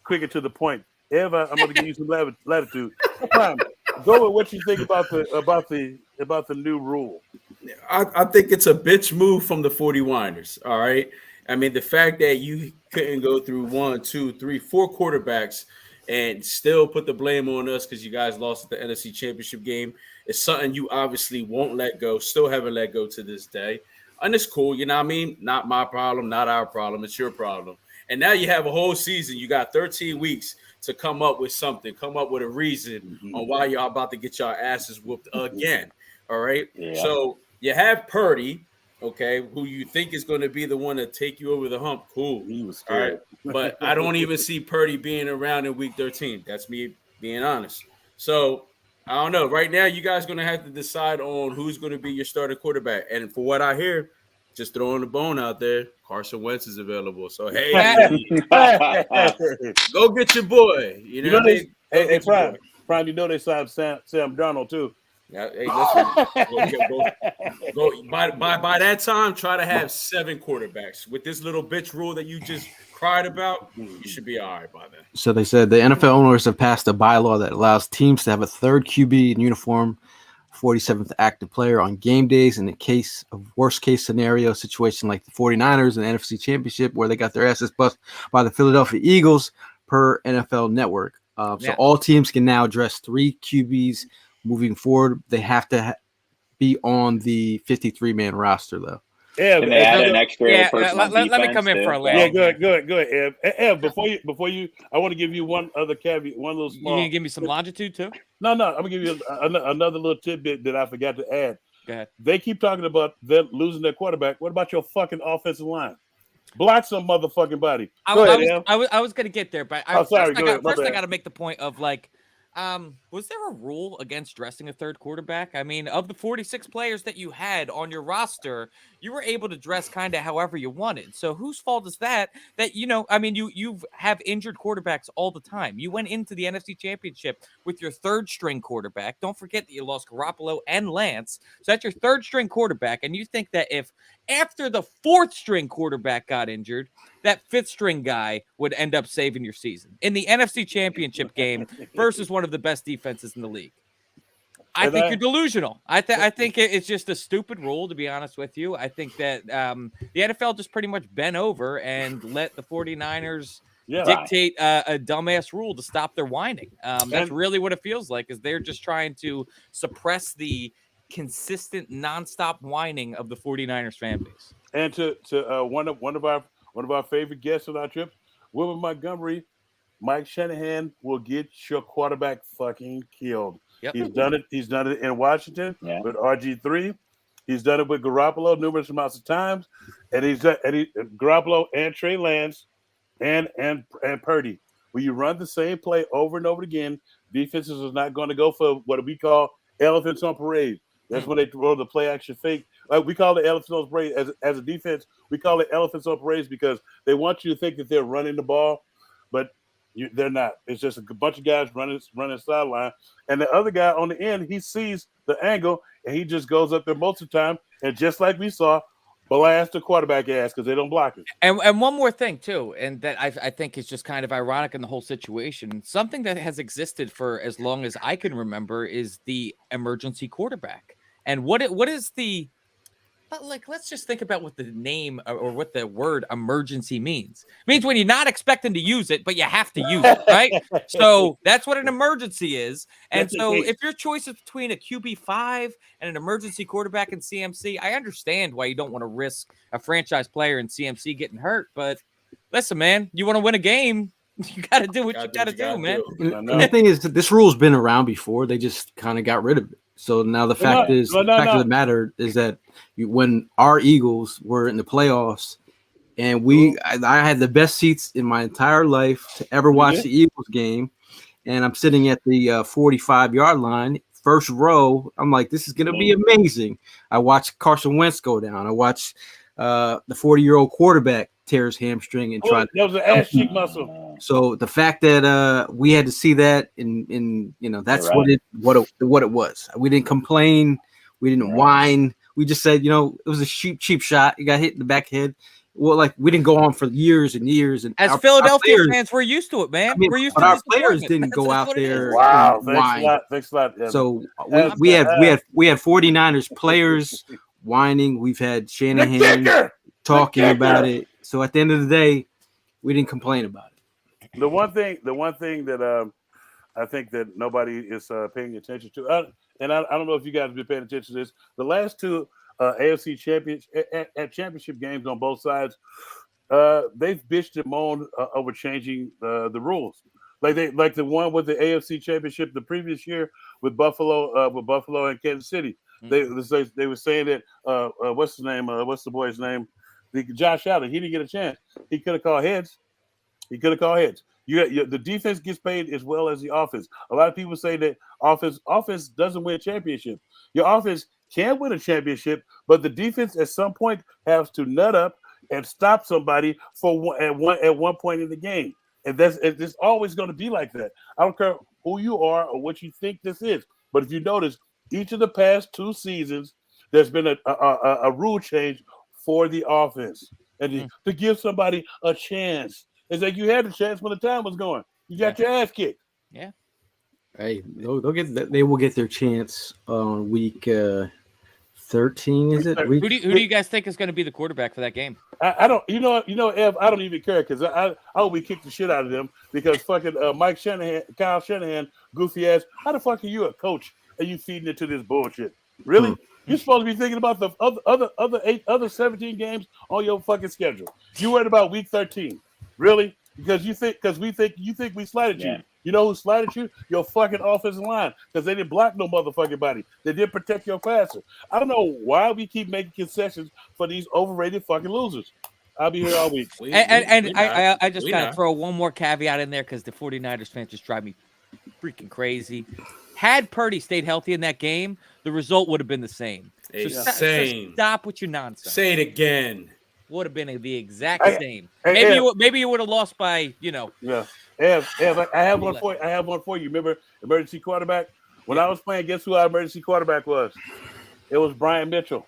quicker to the point. Ev, I'm going to give you some latitude. Prime, go with what you think about the new rule. I think it's a bitch move from the 49ers. All right. I mean, the fact that you couldn't go through 1, 2, 3, 4 quarterbacks and still put the blame on us because you guys lost at the NFC Championship game is something you obviously won't let go, still haven't let go to this day. And it's cool, you know what I mean? Not my problem, not our problem, it's your problem. And now you have a whole season. You got 13 weeks to come up with something, come up with a reason on why y'all about to get your asses whooped again. All right. Yeah. So you have Purdy, okay, who you think is going to be the one to take you over the hump. Cool. He was scared. Right? But I don't even see Purdy being around in week 13. That's me being honest. So I don't know. Right now, you guys are going to have to decide on who's going to be your starting quarterback. And for what I hear, just throwing the bone out there, Carson Wentz is available. So, hey, go get your boy. You know what I mean? Hey, Prime, you know they signed Sam Darnold, too. Yeah, hey, listen, go, by that time, try to have 7 quarterbacks. With this little bitch rule that you just cried about, you should be all right by then. So they said the NFL owners have passed a bylaw that allows teams to have a third QB in uniform, 47th active player on game days in the case of worst case scenario situation like the 49ers and the NFC Championship where they got their asses busted by the Philadelphia Eagles per NFL Network. So all teams can now address 3 QBs moving forward. They have to be on the 53-man roster, though. Can they add an extra person on let me come in for a laugh. Yeah, go ahead, Ev. Ev, before you, I want to give you one other caveat, one little small. You gonna give me some longitude too? No, I'm gonna give you another little tidbit that I forgot to add. Go ahead. They keep talking about them losing their quarterback. What about your fucking offensive line? Block some motherfucking body. I was gonna get there, but I got to make the point of like. Was there a rule against dressing a third quarterback? I mean, of the 46 players that you had on your roster, you were able to dress kind of however you wanted. So whose fault is that? That, you know, I mean, you have injured quarterbacks all the time. You went into the NFC Championship with your third string quarterback. Don't forget that you lost Garoppolo and Lance. So that's your third string quarterback. And you think that if after the fourth string quarterback got injured, that fifth string guy would end up saving your season in the NFC Championship game versus one of the best defenses in the league. I think you're delusional. I think it's just a stupid rule, to be honest with you. I think that the NFL just pretty much bent over and let the 49ers dictate a dumbass rule to stop their whining. That's really what it feels like, is they're just trying to suppress the consistent, nonstop whining of the 49ers fan base. And to one of our favorite guests on our trip, Wilbur Montgomery, Mike Shanahan will get your quarterback fucking killed. Yep. He's done it. He's done it in Washington with RG3. He's done it with Garoppolo numerous amounts of times, and Garoppolo and Trey Lance and Purdy. When you run the same play over and over again, defenses are not going to go for what we call elephants on parade. That's when they throw the play action fake. Like we call it elephants on parade as a defense. We call it elephants on parades because they want you to think that they're running the ball, but they're not. It's just a bunch of guys running sideline, and the other guy on the end, he sees the angle and he just goes up there most of the time, and just like we saw, blast the quarterback ass because they don't block it. And one more thing too, and that I think is just kind of ironic in the whole situation. Something that has existed for as long as I can remember is the emergency quarterback. And what is the let's just think about what the name or what the word emergency means. It means when you're not expecting to use it, but you have to use it, right? So that's what an emergency is. And so if your choice is between a QB5 and an emergency quarterback in CMC, I understand why you don't want to risk a franchise player in CMC getting hurt. But listen, man, you want to win a game, you got to do what you got to do, man. And the thing is that this rule's been around before. They just kind of got rid of it. So now the fact of the matter is that when our Eagles were in the playoffs and I had the best seats in my entire life to ever watch the Eagles game. And I'm sitting at the 45-yard line, first row. I'm like, this is going to be amazing. I watched Carson Wentz go down. I watched the 40-year-old quarterback tear his hamstring and try. That was an ass cheek muscle. So the fact that we had to see that, in that's what it was. We didn't complain. We didn't whine. We just said, it was a cheap shot. You got hit in the back head. Well, like we didn't go on for years and years. And as Philadelphia fans, we're used to it, man. We're used to it. But our players didn't go out there. Wow, thanks a lot. Yeah. So we had 49ers players whining. We've had Shanahan talking about it. So at the end of the day, we didn't complain about it. The one thing that I think that nobody is paying attention to, and I don't know if you guys have been paying attention to this, the last two AFC championship games on both sides, they've bitched and moaned over changing the rules. Like the one with the AFC championship the previous year with Buffalo and Kansas City. Mm-hmm. They were saying that what's his name? What's the boy's name? Josh Allen. He didn't get a chance. He could have called heads. The defense gets paid as well as the offense. A lot of people say that offense doesn't win championship. Your offense can win a championship, but the defense at some point has to nut up and stop somebody at one point in the game. And it's always going to be like that. I don't care who you are or what you think this is. But if you notice, each of the past 2 seasons, there's been a rule change for the offense and to give somebody a chance. It's like you had a chance when the time was going. You got your ass kicked. Yeah. Hey, they will get their chance on week 13. Is it? Who do you guys think is going to be the quarterback for that game? I don't. Ev, I don't even care because I hope we kick the shit out of them because fucking Kyle Shanahan, goofy ass. How the fuck are you a coach and you feeding into this bullshit? Really? You're supposed to be thinking about the other 17 games on your fucking schedule. You worried about week 13? Really? Because you think we slighted you. You know who slighted you? Your fucking offensive line, because they didn't block no motherfucking body. They didn't protect your passer. I don't know why we keep making concessions for these overrated fucking losers. I'll be here all week. I just got to throw one more caveat in there because the 49ers fans just drive me freaking crazy. Had Purdy stayed healthy in that game, the result would have been the same. So stop with your nonsense. Say it again. Would have been the exact same. Maybe you would have lost by, Yeah. Ev, I have one for you. Remember emergency quarterback? When I was playing, guess who our emergency quarterback was? It was Brian Mitchell.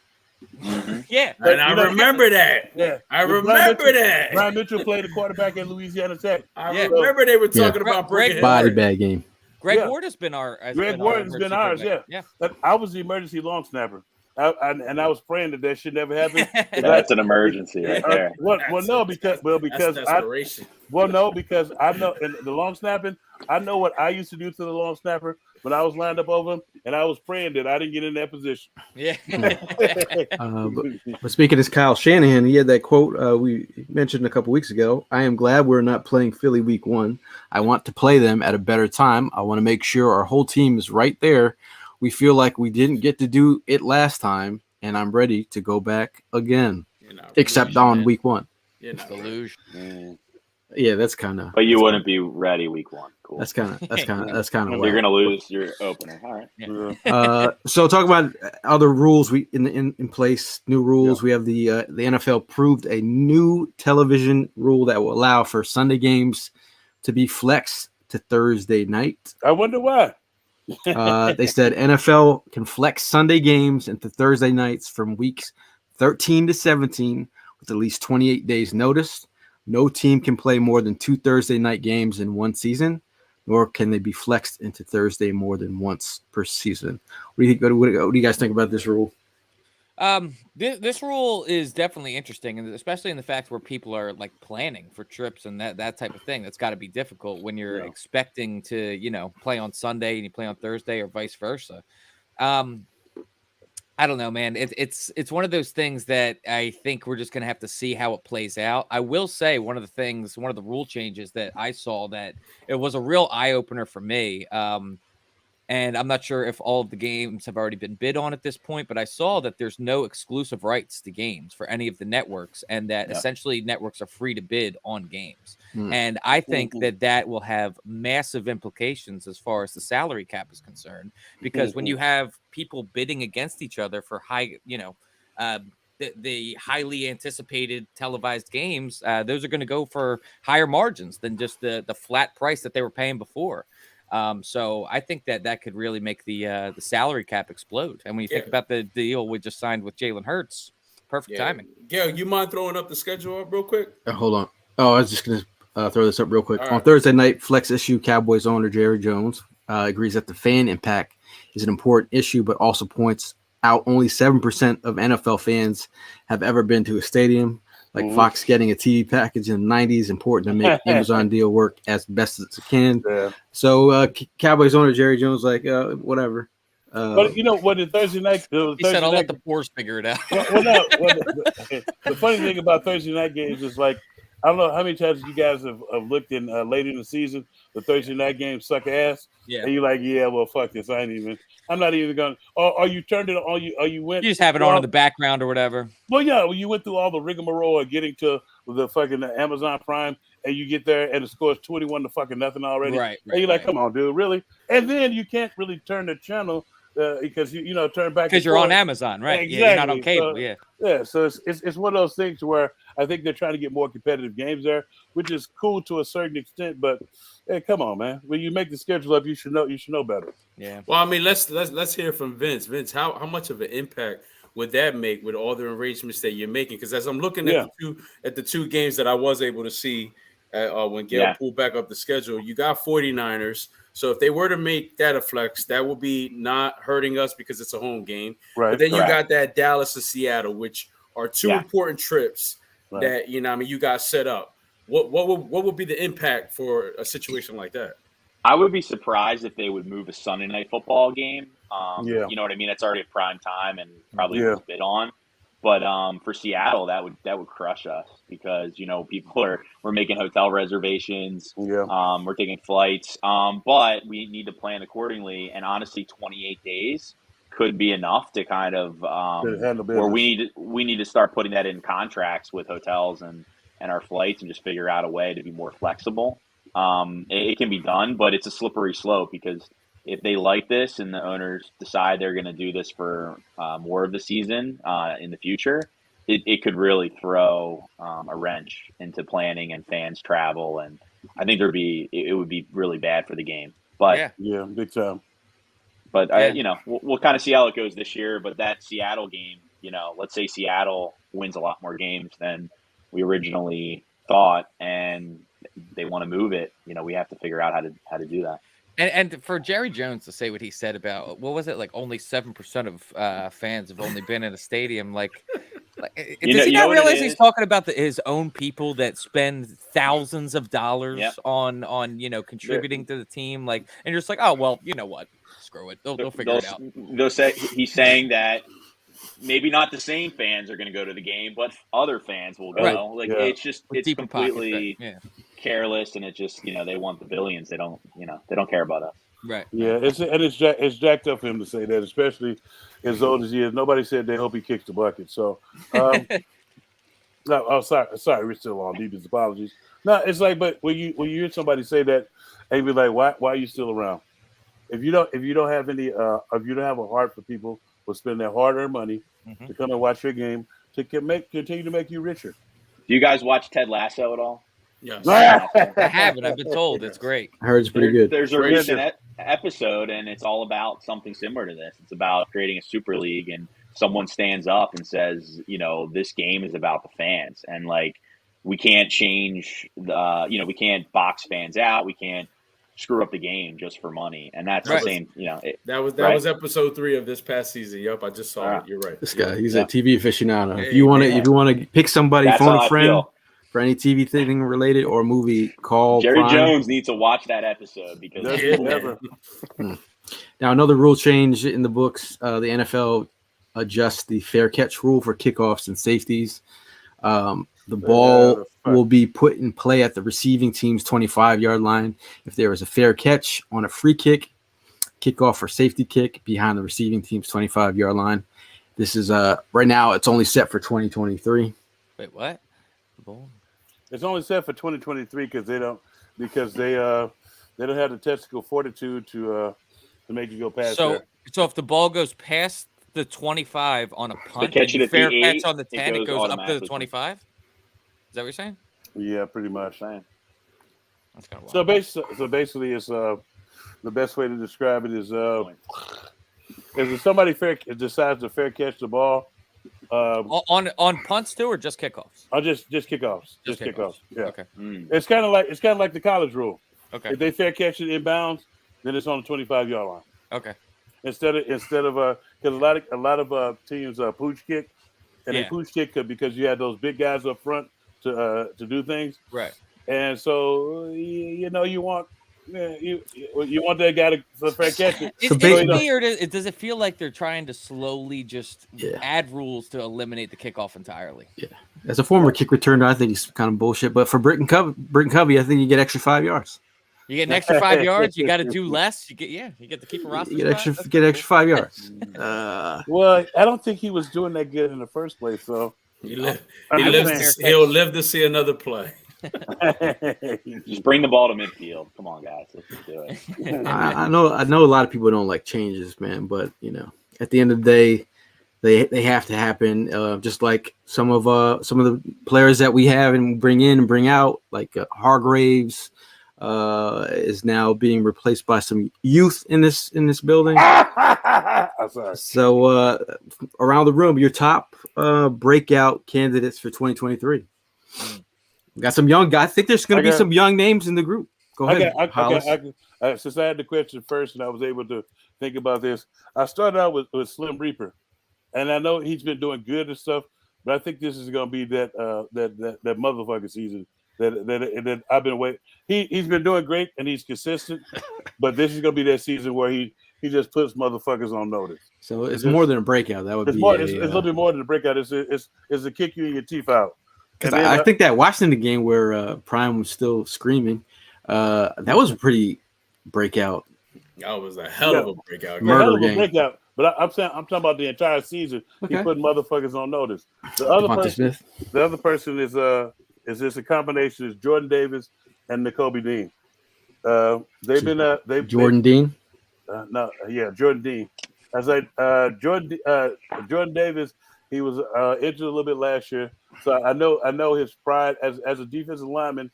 Yeah. And I remember that. Yeah. I remember that. Brian Mitchell played the quarterback at Louisiana Tech. I remember they were talking about Greg body bag game. Greg Ward has been ours. Yeah. But I was the emergency long snapper. And I was praying that shit never happened. That's an emergency right there. Because I know in the long snapping, I know what I used to do to the long snapper when I was lined up over him, and I was praying that I didn't get in that position. Yeah. But speaking of Kyle Shanahan, he had that quote we mentioned a couple weeks ago. I am glad we're not playing Philly week 1. I want to play them at a better time. I want to make sure our whole team is right there. We feel like we didn't get to do it last time, and I'm ready to go back again. Except on week 1. Delusion. Yeah, that's kind of. But you wouldn't be ready week 1. Cool. That's kind of. You're gonna lose your opener. All right. Yeah. So talk about other rules in place. New rules. Yeah. We have the NFL approved a new television rule that will allow for Sunday games to be flexed to Thursday night. I wonder why. They said NFL can flex Sunday games into Thursday nights from weeks 13 to 17 with at least 28 days notice. No team can play more than 2 Thursday night games in one season, nor can they be flexed into Thursday more than once per season. What do you guys think about this rule? This rule is definitely interesting, and especially in the fact where people are like planning for trips and that type of thing. That's got to be difficult when you're expecting to, play on Sunday and you play on Thursday or vice versa. I don't know, man. It's one of those things that I think we're just going to have to see how it plays out. I will say one of the rule changes that I saw that it was a real eye opener for me. And I'm not sure if all of the games have already been bid on at this point, but I saw that there's no exclusive rights to games for any of the networks, and that essentially networks are free to bid on games. And I think that will have massive implications as far as the salary cap is concerned, because when you have people bidding against each other for high, the highly anticipated televised games, those are going to go for higher margins than just the flat price that they were paying before. So I think that could really make the salary cap explode. And when you think about the deal we just signed with Jalen Hurts, perfect timing. Gail, you mind throwing up the schedule up real quick? Hold on. Oh, I was just going to throw this up real quick. On Thursday night, Flex issue Cowboys owner Jerry Jones agrees that the fan impact is an important issue, but also points out only 7% of NFL fans have ever been to a stadium. Like Fox getting a TV package in the 90s, important to make Amazon deal work as best as it can. Yeah. So Cowboys owner Jerry Jones whatever. But you know what? The Thursday night, he said, "I'll let the Poors figure it out." The funny thing about Thursday night games is like, I don't know how many times you guys have looked in later in the season. The Thursday night games suck ass. Yeah. And you're like, yeah, well, fuck this. I'm not even going. Or you turned it on. You went. You just have it on in the background or whatever. Well, yeah. Well, you went through all the rigmarole of getting to the fucking Amazon Prime, and you get there and the score is 21 to fucking nothing already. Right. And you're like, come on, dude, really? And then you can't really turn the channel because you turn back because you're on Amazon, right? Exactly. Yeah, you're not on cable. Yeah. So it's one of those things where I think they're trying to get more competitive games there, which is cool to a certain extent. But hey, come on, man! When you make the schedule up, you should know better. Yeah. Well, I mean, let's hear from Vince. Vince, how much of an impact would that make with all the arrangements that you're making? Because as I'm looking at the two games that I was able to see when Gail pulled back up the schedule, you got 49ers. So if they were to make that a flex, that would be not hurting us because it's a home game. Right. But then you got that Dallas and Seattle, which are two important trips that you got set up. What would be the impact for a situation like that? I would be surprised if they would move a Sunday night football game. You know what I mean? It's already a prime time and probably was bid on. But for Seattle, that would crush us because we're making hotel reservations. Yeah. We're taking flights. But we need to plan accordingly. And honestly, 28 days could be enough to kind of where we need to start putting that in contracts with hotels and our flights and just figure out a way to be more flexible. It can be done, but it's a slippery slope because if they like this and the owners decide they're going to do this for more of the season in the future, it could really throw a wrench into planning and fans travel. And I think it would be really bad for the game. But yeah, big time. But we'll kind of see how it goes this year. But that Seattle game, let's say Seattle wins a lot more games than we originally thought, and they want to move it. We have to figure out how to do that. And for Jerry Jones to say what he said about, what was it, like only 7% of fans have only been in a stadium, does he not realize he's talking about his own people that spend thousands of dollars on contributing to the team, and you're just like, oh well, you know what, screw it, they'll figure it out. They'll say he's saying that maybe not the same fans are going to go to the game, but other fans will go. Right. It's completely careless, and it just they want the billions. They don't care about us. Right. Yeah, it's jacked up for him to say that, especially as old as he is. Nobody said they hope he kicks the bucket. So, no, sorry, we're still on. Deepest apologies. No, it's like, but when you hear somebody say that, and you be like, why are you still around? If you don't have any, if you don't have a heart for people who spend their hard-earned money to come and watch your game, to continue to make you richer. Do you guys watch Ted Lasso at all? Yes. I haven't. I've been told it's great. I heard it's pretty good. There's a recent episode, and it's all about something similar to this. It's about creating a super league, and someone stands up and says, this game is about the fans, and we can't change we can't box fans out. We can't screw up the game just for money, and that's the same. That was episode 3 of this past season. Yep, I just saw it. You're right. This guy, he's a TV aficionado. If you want to pick somebody, phone a friend for any TV thing related or movie, call Jerry Prime. Jones needs to watch that episode because Now another rule change in the books. The NFL adjusts the fair catch rule for kickoffs and safeties. The ball will be put in play at the receiving team's 25-yard line if there is a fair catch on a free kick. kickoff or safety kick behind the receiving team's 25-yard line. This is right now it's only set for 2023. Wait, what? It's only set for 2023 because they don't have the testicle fortitude to make you go past there. So if the ball goes past the 25 on a punt, catch it at fair the catch 8, on the 10, it goes up to the automatically. 25. Is that what you're saying? Yeah, pretty much. That's kind of So basically, it's the best way to describe it is if somebody decides to fair catch the ball on punts too, or just kickoffs? Just kickoffs. Just kickoffs. Yeah. Okay. It's kind of like the college rule. Okay. If they fair catch it inbounds, then it's on the 25-yard line. Okay. Instead of because a lot of teams pooch kick, and they pooch kick because you had those big guys up front to do things. Right. And so you want that guy to fair catch it. Is it me, or does it feel like they're trying to slowly just add rules to eliminate the kickoff entirely? Yeah. As a former kick returner, I think it's kind of bullshit. But for Britton Covey, I think you get extra 5 yards. You get an extra 5 yards. You got to do less. You get to keep a roster. You get extra 5 yards. Well, I don't think he was doing that good in the first place. So he'll live to see another play. Just bring the ball to midfield. Come on, guys. Let's just do it. I know a lot of people don't like changes, man. But at the end of the day, they have to happen. Just like some of the players that we have and bring in and bring out, like Hargraves. Is now being replaced by some youth in this building. So around the room, your top breakout candidates for 2023. We got some young guys. I think there's going to be some young names in the group. Go ahead. Since I had the question first and I was able to think about this, I started out with Slim Reaper, and I know he's been doing good and stuff, but I think this is going to be that motherfucking season. That I've been waiting. He's been doing great and he's consistent, but this is gonna be that season where he just puts motherfuckers on notice. So it's more than a breakout. That would be it's a little bit more than a breakout. It's a kick you in your teeth out. Because I think that Washington game where Prime was still screaming, that was a pretty breakout. That was a hell of a breakout. Murder game. Breakout. But I'm talking about the entire season. Okay. He put motherfuckers on notice. The other person is this a combination is Jordan Davis and Nakobe Dean. Jordan Dean. Jordan Dean. As Jordan Davis, he was injured a little bit last year, so I know his pride as a defensive lineman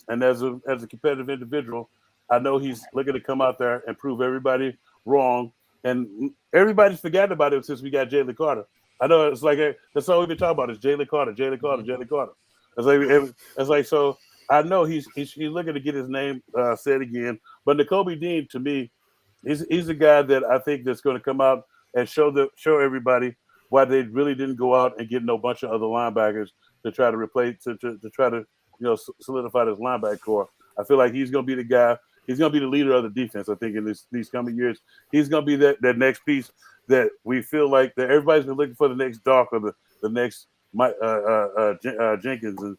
and as a competitive individual. I know he's looking to come out there and prove everybody wrong, and everybody's forgotten about him since we got Jalen Carter. I know it's like that's all we've been talking about is Jalen Carter. It's like so. I know he's looking to get his name said again. But Nakobe Dean, to me, he's a guy that I think that's going to come out and show everybody why they really didn't go out and get no bunch of other linebackers to try to replace to try to solidify this linebacker core. I feel like he's going to be the guy. He's going to be the leader of the defense. I think in these coming years, he's going to be that next piece that we feel like that everybody's been looking for, the next Doc or the next Jenkins. And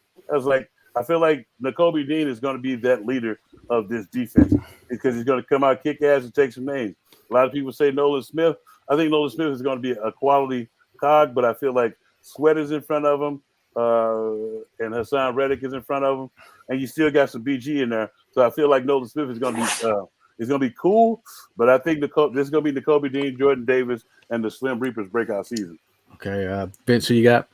I feel like Nakobe Dean is going to be that leader of this defense because he's going to come out, kick ass, and take some names. A lot of people say Nolan Smith. I think Nolan Smith is going to be a quality cog, but I feel like Sweat is in front of him, and Hassan Reddick is in front of him, and you still got some BG in there. So I feel like Nolan Smith is going to be cool, but I think this is going to be Nakobe Dean, Jordan Davis, and the Slim Reapers breakout season. Okay, Vince, who you got?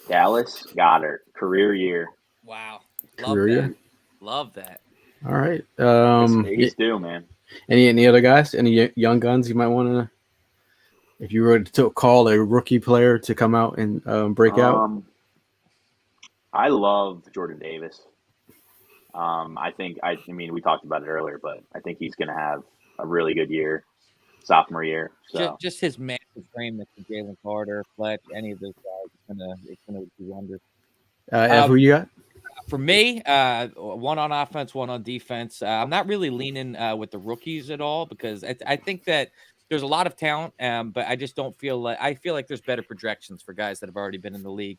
Dallas Goedert, career year. Wow. Love that. All right. He's due, man. Any other guys? Any young guns you might want to, if you were to call a rookie player to come out and break out? I love Jordan Davis. I mean, we talked about it earlier, but I think he's going to have a really good year, sophomore year. So just his massive frame, that Jalen Carter, Fletch, any of those guys, it's gonna do wonders. Who you got? For me, one on offense, one on defense. I'm not really leaning with the rookies at all because I think that there's a lot of talent, but I just don't feel like there's better projections for guys that have already been in the league.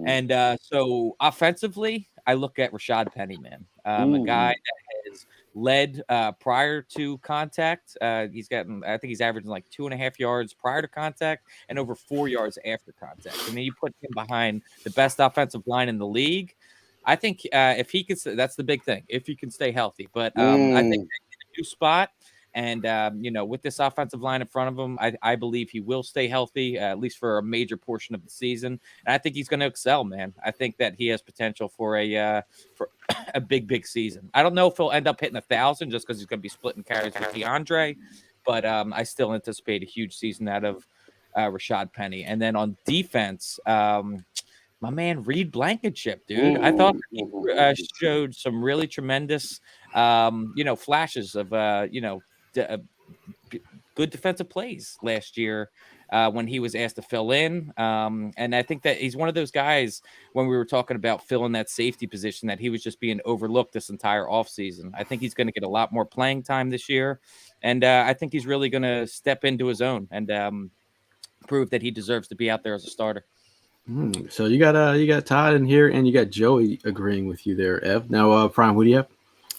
And so offensively, I look at Rashad Penny, man, a guy that has led prior to contact. I think he's averaging like 2.5 yards prior to contact and over 4 yards after contact. And then you put him behind the best offensive line in the league. I think if he could, that's the big thing, if he can stay healthy. But I think a new spot. And, with this offensive line in front of him, I believe he will stay healthy, at least for a major portion of the season. And I think he's going to excel, man. I think that he has potential for a big season. I don't know if he'll end up hitting 1,000 just because he's going to be splitting carries with DeAndre, but I still anticipate a huge season out of Rashad Penny. And then on defense, my man Reed Blankenship, dude. I thought he showed some really tremendous, flashes of, good defensive plays last year when he was asked to fill in. And I think that he's one of those guys, when we were talking about filling that safety position, that he was just being overlooked this entire offseason. I think he's going to get a lot more playing time this year. And I think he's really going to step into his own and prove that he deserves to be out there as a starter. So you got Todd in here, and you got Joey agreeing with you there, Ev. Now, Prime, what do you have?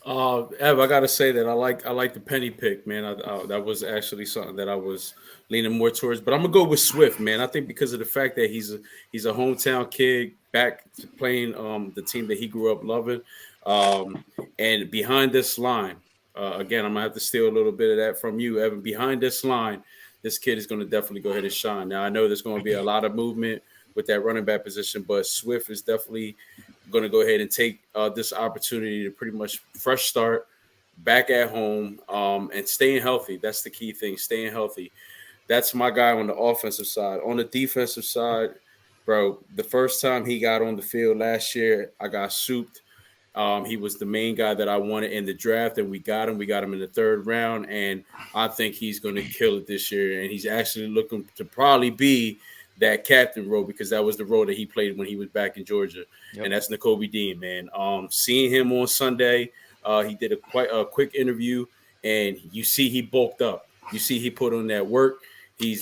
Ev, I gotta say that I like the Penny pick, man. That was actually something that I was leaning more towards, but I'm gonna go with Swift, man. I think because of the fact that he's a hometown kid back to playing the team that he grew up loving, and behind this line, again, I'm gonna have to steal a little bit of that from you, Evan. Behind this line, this kid is gonna definitely go ahead and shine. Now I know there's gonna be a lot of movement with that running back position, but Swift is definitely going to go ahead and take this opportunity to pretty much fresh start back at home and staying healthy. That's the key thing, staying healthy. That's my guy on the offensive side. On the defensive side, bro, the first time he got on the field last year, I got souped. He was the main guy that I wanted in the draft, and we got him. We got him in the 3rd round, and I think he's going to kill it this year. And he's actually looking to probably be that captain role, because that was the role that he played when he was back in Georgia. Yep. And that's Nakobe Dean, man. Seeing him on Sunday, he did quite a quick interview, and you see he bulked up. You see he put on that work. He's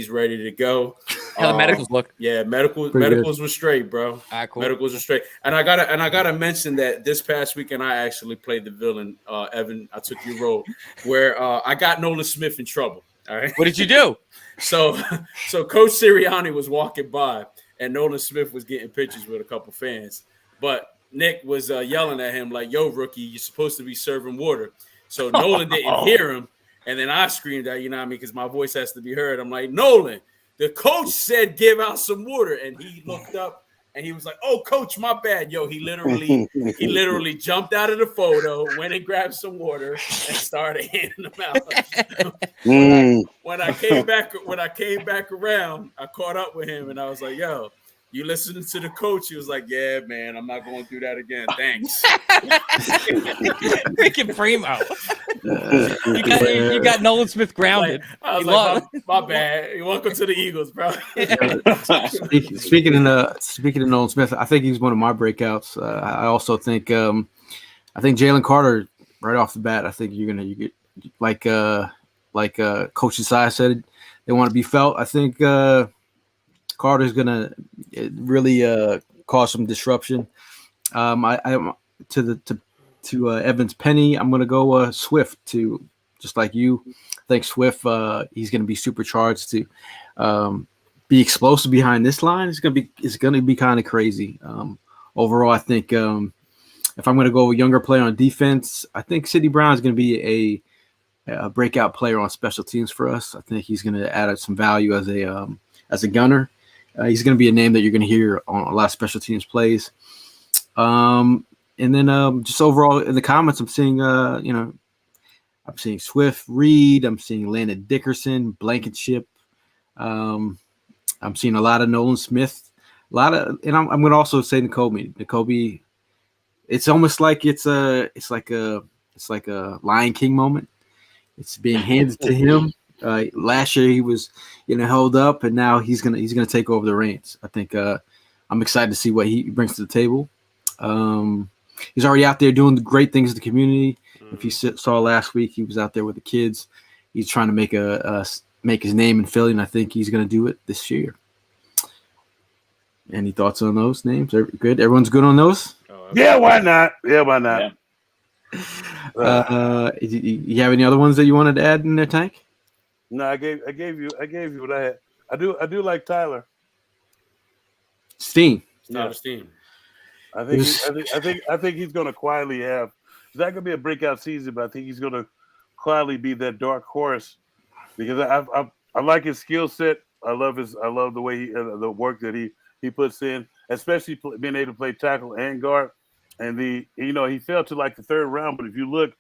ready to go. How the medicals look? Yeah, medicals were straight, bro. Cool. Medicals were straight. And I gotta mention that this past weekend I actually played the villain, Evan. I took your role where I got Nolan Smith in trouble. All right. What did you do? So Coach Sirianni was walking by, and Nolan Smith was getting pictures with a couple fans. But Nick was yelling at him like, "Yo, rookie, you're supposed to be serving water." So Nolan didn't hear him, and then I screamed out, because my voice has to be heard. I'm like, "Nolan, the coach said give out some water," and he looked up. And he was like, "Oh, coach, my bad." Yo, he literally jumped out of the photo, went and grabbed some water, and started handing them out. When I came back around, I caught up with him, and I was like, "Yo, you listening to the coach?" He was like, "Yeah, man, I'm not going to do that again. Thanks." Freaking Primo. You got Nolan Smith grounded. I was like, my bad. Welcome to the Eagles, bro. Speaking of Nolan Smith, I think he's one of my breakouts. I also think Jalen Carter right off the bat. I think you get like Coach Isaiah said, they want to be felt. I think Carter's gonna really cause some disruption. To Evans Penny, I'm gonna go Swift to just like you. I think Swift he's gonna be supercharged to be explosive behind this line. It's gonna be kind of crazy. Overall, I think if I'm gonna go a younger player on defense, I think Sidney Brown is gonna be a breakout player on special teams for us. I think he's gonna add some value as a gunner. He's gonna be a name that you're gonna hear on a lot of special teams plays. And then just overall in the comments, I'm seeing, I'm seeing Swift, Reed. I'm seeing Landon Dickerson, Blankenship. I'm seeing a lot of Nolan Smith. And I'm going to also say Nakobe. It's almost like it's like a Lion King moment. It's being handed to him. Last year he was, held up, and now he's gonna take over the reins. I think I'm excited to see what he brings to the table. He's already out there doing great things in the community. If you saw last week, he was out there with the kids. He's trying to make his name in Philly, and I think he's going to do it this year. Any thoughts on those names? Good. Everyone's good on those? Yeah, why not? Yeah. You have any other ones that you wanted to add in there, Tank? No, I gave you what I had. I do like Tyler Steen. Tyler Steen. I think he's going to quietly have. It's not going to be a breakout season, but I think he's going to quietly be that dark horse because I like his skill set. I love the way the work that he puts in, especially being able to play tackle and guard. And he fell to like the third round, but if you look,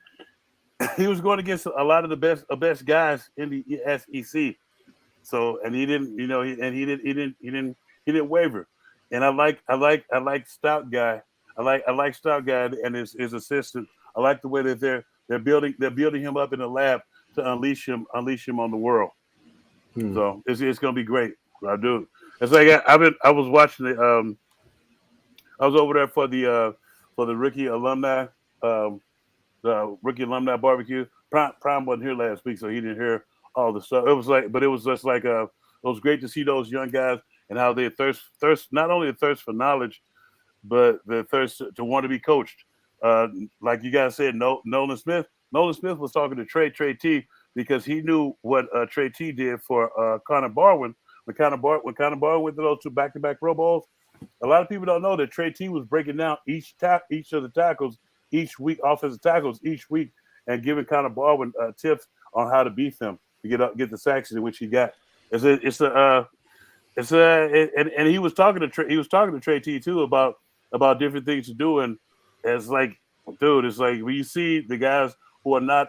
he was going against a lot of the best guys in the SEC. So and he didn't waver. And I like Stout Guy. I like Stout Guy and his assistant. I like the way that they're building him up in the lab to unleash him on the world. So it's going to be great. I do. It's like I was watching the I was over there for the rookie alumni the rookie alumni barbecue. Prime wasn't here last week, so he didn't hear all the stuff. It was just like it was great to see those young guys and how they thirst not only the thirst for knowledge, but the thirst to want to be coached. Like you guys said, Nolan Smith. Nolan Smith was talking to Trey T because he knew what Trey T did for Connor Barwin. When Connor Barwin went to those 2 back-to-back Pro Bowls, a lot of people don't know that Trey T was breaking down each of the tackles each week, offensive tackles each week, and giving Connor Barwin tips on how to beat them to get the sacks in which he got. And he was talking to Trey T too about different things to do, and it's like, dude, it's like when you see the guys who are not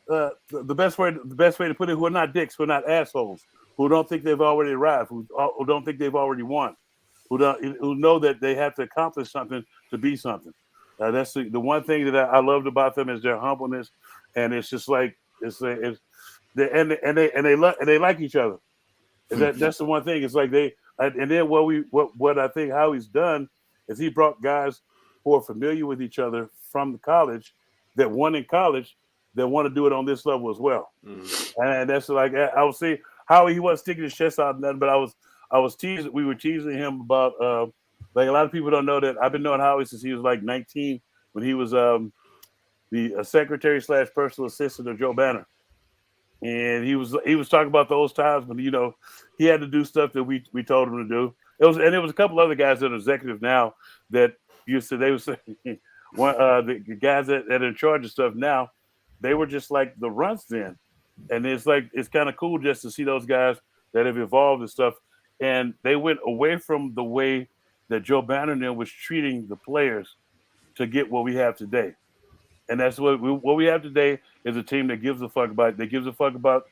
the best way to put it, who are not dicks, who are not assholes, who don't think they've already arrived, who don't think they've already won, who know that they have to accomplish something to be something. That's the one thing that I loved about them is their humbleness, and it's just like they like each other. That's the one thing. It's like and then what I think Howie's done is he brought guys who are familiar with each other from the college that won in college that want to do it on this level as well. And that's like I would say Howie, he wasn't sticking his chest out nothing, but I was teasing. We were teasing him about like a lot of people don't know that I've been knowing Howie since he was like 19 when he was the secretary / personal assistant of Joe Banner. And he was talking about those times when he had to do stuff that we told him to do. There was a couple other guys that are executive now that used to. They were saying the guys that are in charge of stuff now, they were just like the runts then, and it's kind of cool just to see those guys that have evolved and stuff. And they went away from the way that Joe Banner was treating the players to get what we have today. And that's what we have today is a team that gives a fuck about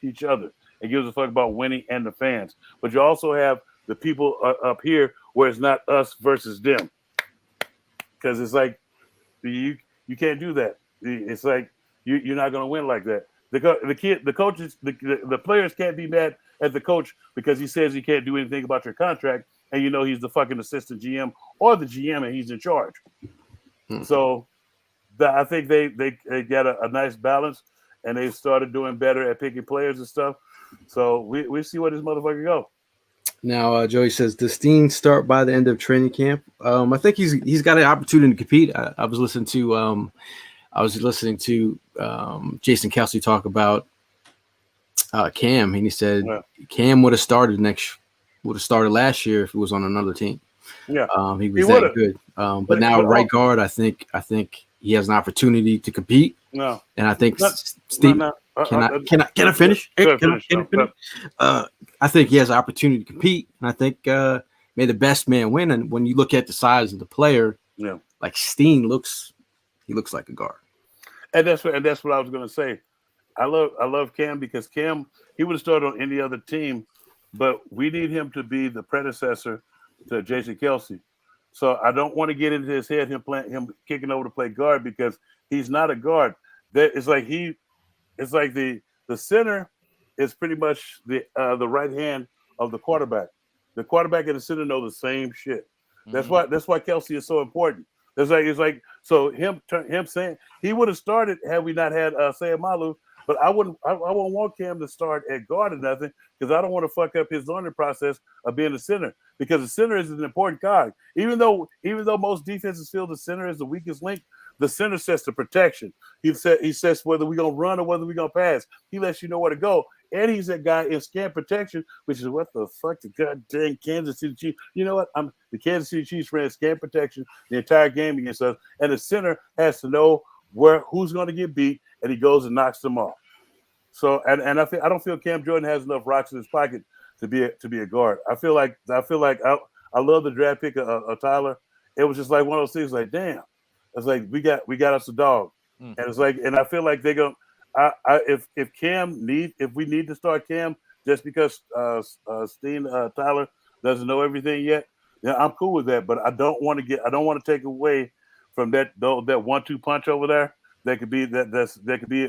each other. It gives a fuck about winning and the fans. But you also have the people up here where it's not us versus them. Because it's like you can't do that. It's like you're not going to win like that. The coaches, the players can't be mad at the coach because he says he can't do anything about your contract, and he's the fucking assistant GM or the GM and he's in charge. So I think they got a nice balance, and they started doing better at picking players and stuff. So we see where this motherfucker go. Now, Joey says, does Steen start by the end of training camp? I think he's got an opportunity to compete. I was listening to Jason Kelsey talk about Cam, and he said Cam would have started last year if he was on another team. Yeah, he was that good. But now right guard, I think he has an opportunity to compete. No, and I think Steve. Can I finish? I think he has an opportunity to compete, and I think may the best man win. And when you look at the size of the player, like Steen looks like a guard. And that's what I was going to say. I love Cam because Cam, he would have started on any other team, but we need him to be the predecessor to Jason Kelsey. So I don't want to get into his head him kicking over to play guard because he's not a guard. It's like the center is pretty much the right hand of the quarterback. The quarterback and the center know the same shit. That's why Kelsey is so important. It's like so him saying he would have started had we not had Sayamalu, but I won't want Cam to start at guard or nothing because I don't want to fuck up his learning process of being a center because the center is an important cog. Even though most defenses feel the center is the weakest link, The center sets the protection. He says whether we're gonna run or whether we're gonna pass. He lets you know where to go. And he's that guy in scan protection, which is what the fuck the goddamn Kansas City Chiefs. You know what? The Kansas City Chiefs ran scan protection the entire game against us, and the center has to know who's going to get beat, and he goes and knocks them off. So, and I don't feel Cam Jordan has enough rocks in his pocket to be a guard. I feel like I love the draft pick of Tyler. It was just like one of those things. Like, damn, it's like we got us a dog, and it's like, and I feel like they're gonna. If we need to start Cam just because Tyler doesn't know everything yet, yeah, I'm cool with that. But I don't want to take away from that 1-2 punch over there. That could be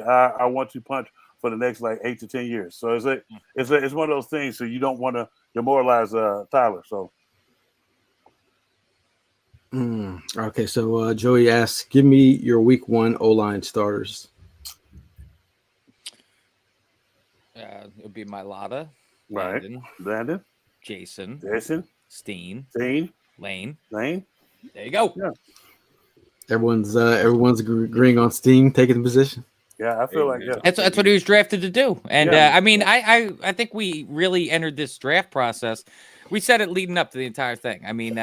our 1-2 punch for the next like 8 to 10 years. So it's one of those things. So you don't want to demoralize Tyler. So. Okay, so Joey asks, give me your week 1 O-line starters. It would be Mailata, Right. Landon, Jason, Steen, Lane. There you go. Yeah. Everyone's agreeing on Steen taking the position. Yeah, I feel like that's what he was drafted to do. And I mean, I think we really entered this draft process. We said it leading up to the entire thing. I mean,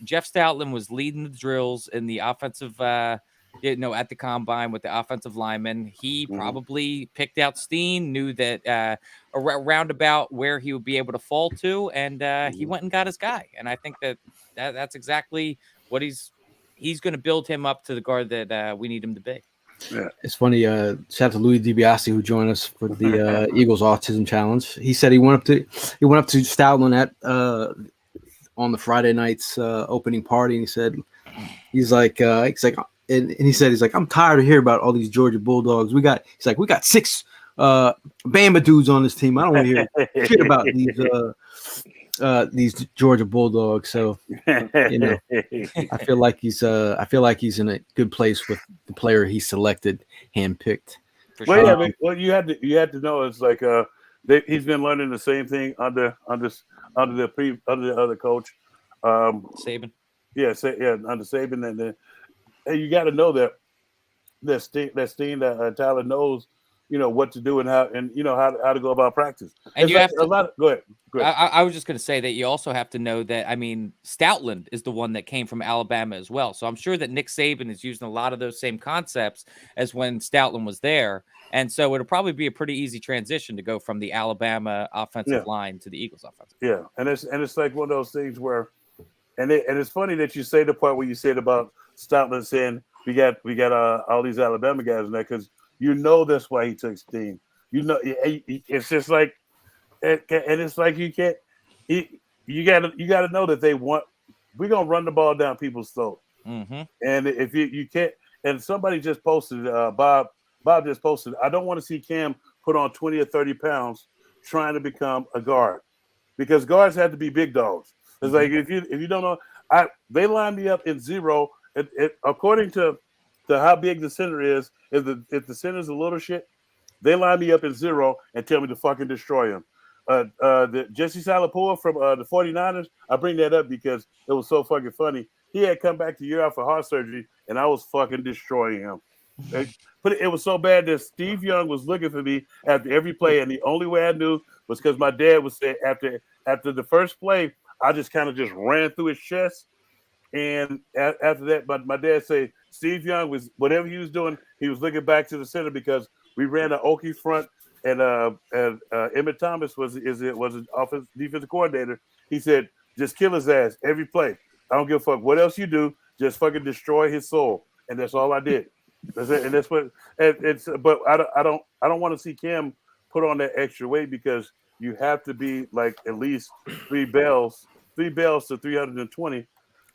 Jeff Stoutland was leading the drills in the offensive, at the combine with the offensive linemen. He probably picked out Steen, knew that around about where he would be able to fall to, and he went and got his guy. And I think that's exactly what he's going to build him up to the guard that we need him to be. Yeah. It's funny. Shout out to Louis DiBiase who joined us for the Eagles Autism Challenge. He said he went up to Stoutland at on the Friday night's opening party, and he said he's like I'm tired of hearing about all these Georgia Bulldogs. We got 6 Bama dudes on this team. I don't want to hear shit about these Georgia Bulldogs. So I feel like he's in a good place with the player he selected, handpicked. Well, you had to know it's like he's been learning the same thing under the other coach, Saban. Under Saban, and you got to know that Tyler knows, what to do and how to go about practice. And you have a lot. Go ahead. I was just going to say that you also have to know that, I mean, Stoutland is the one that came from Alabama as well. So I'm sure that Nick Saban is using a lot of those same concepts as when Stoutland was there. And so it'll probably be a pretty easy transition to go from the Alabama offensive line to the Eagles offensive. Yeah, and it's like one of those things where, and it's funny that you say the part where you said about Stoutland saying we got all these Alabama guys in there, because that's why he took Steen. It's just like, and it's like you can't. You got to know that we're gonna run the ball down people's throat. Mm-hmm. And if you can't, and somebody just posted, Bob just posted, I don't want to see Cam put on 20 or 30 pounds trying to become a guard, because guards have to be big dogs. It's like if you don't know, they line me up in zero. According to how big the center is, if the center's a little shit, they line me up in zero and tell me to fucking destroy him. The Jesse Salapua from the 49ers, I bring that up because it was so fucking funny. He had come back the year out for heart surgery, and I was fucking destroying him. But it was so bad that Steve Young was looking for me after every play, and the only way I knew was because my dad would say after the first play, I just kind of just ran through his chest, and after that, my dad said Steve Young was, whatever he was doing, he was looking back to the center, because we ran an Okie front, and Emmett Thomas was an defensive coordinator. He said, just kill his ass every play. I don't give a fuck what else you do, just fucking destroy his soul, and that's all I did. That's it, and that's what it's. But I don't want to see Cam put on that extra weight, because you have to be like at least 3 bells to 320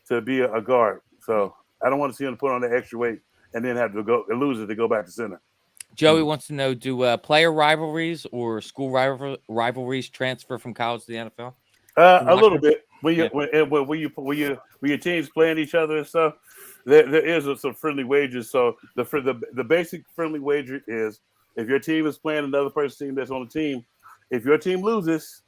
to be a guard. So I don't want to see him put on the extra weight and then have to lose it to go back to center. Joey wants to know: do player rivalries or school rivalries transfer from college to the NFL? A little bit. When your teams playing each other and stuff, there is some friendly wagers. So the basic friendly wager is, if your team is playing another person's team that's on the team, if your team loses,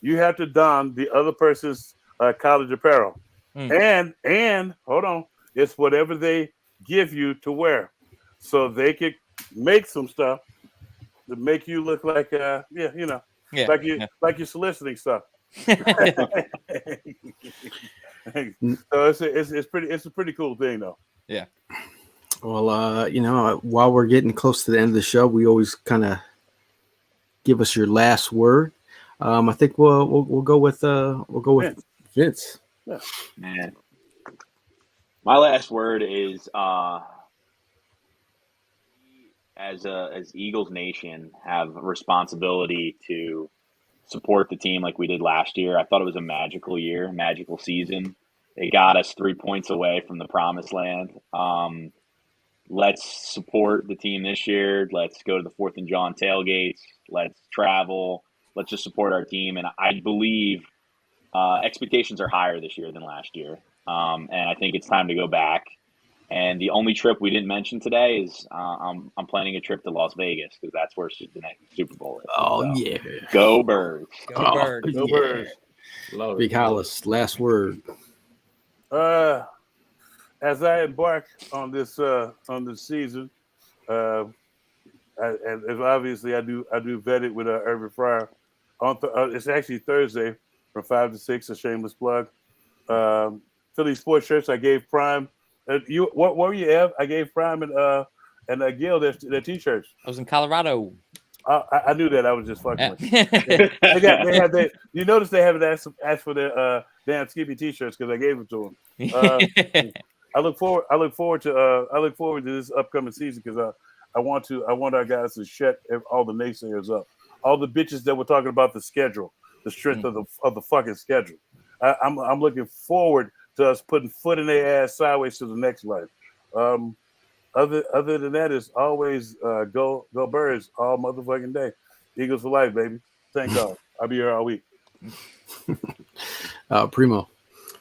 you have to don the other person's college apparel. And hold on, it's whatever they give you to wear, so they could make some stuff to make you look like Yeah. like you're soliciting stuff. So it's a pretty cool thing though. Yeah. Well, while we're getting close to the end of the show, we always kind of give us your last word. I think we'll go with Vince. Yeah. Man, my last word is as Eagles Nation have a responsibility to support the team like we did last year. I thought it was a magical year, magical season. It got us 3 points away from the promised land. Let's support the team this year. Let's go to the 4th and Jawn tailgates. Let's travel. Let's just support our team. And I believe expectations are higher this year than last year. And I think it's time to go back. And the only trip we didn't mention today is I'm planning a trip to Las Vegas because that's where the next Super Bowl is. Oh, so, yeah. Go Birds. Go Birds. Go Birds. Love Big it. Hollis, last word. As I embark on this season, and obviously I do vet it with Urban Fryer. It's actually Thursday from 5 to 6. A shameless plug. Philly Sports Shirts. I gave Prime. What were you, Ev? I gave Prime and Gil their t-shirts. I was in Colorado. I knew that. I was just fucking with you. Yeah. You notice they haven't asked for their damn Skippy t-shirts because I gave them to them. I look forward to this upcoming season because I want our guys to shut all the naysayers up, all the bitches that were talking about the schedule, the strength of the fucking schedule. I'm looking forward to us putting foot in their ass sideways to the next life. Other than that, it's always go Birds all motherfucking day. Eagles for life, baby. Thank God. I'll be here all week. Primo.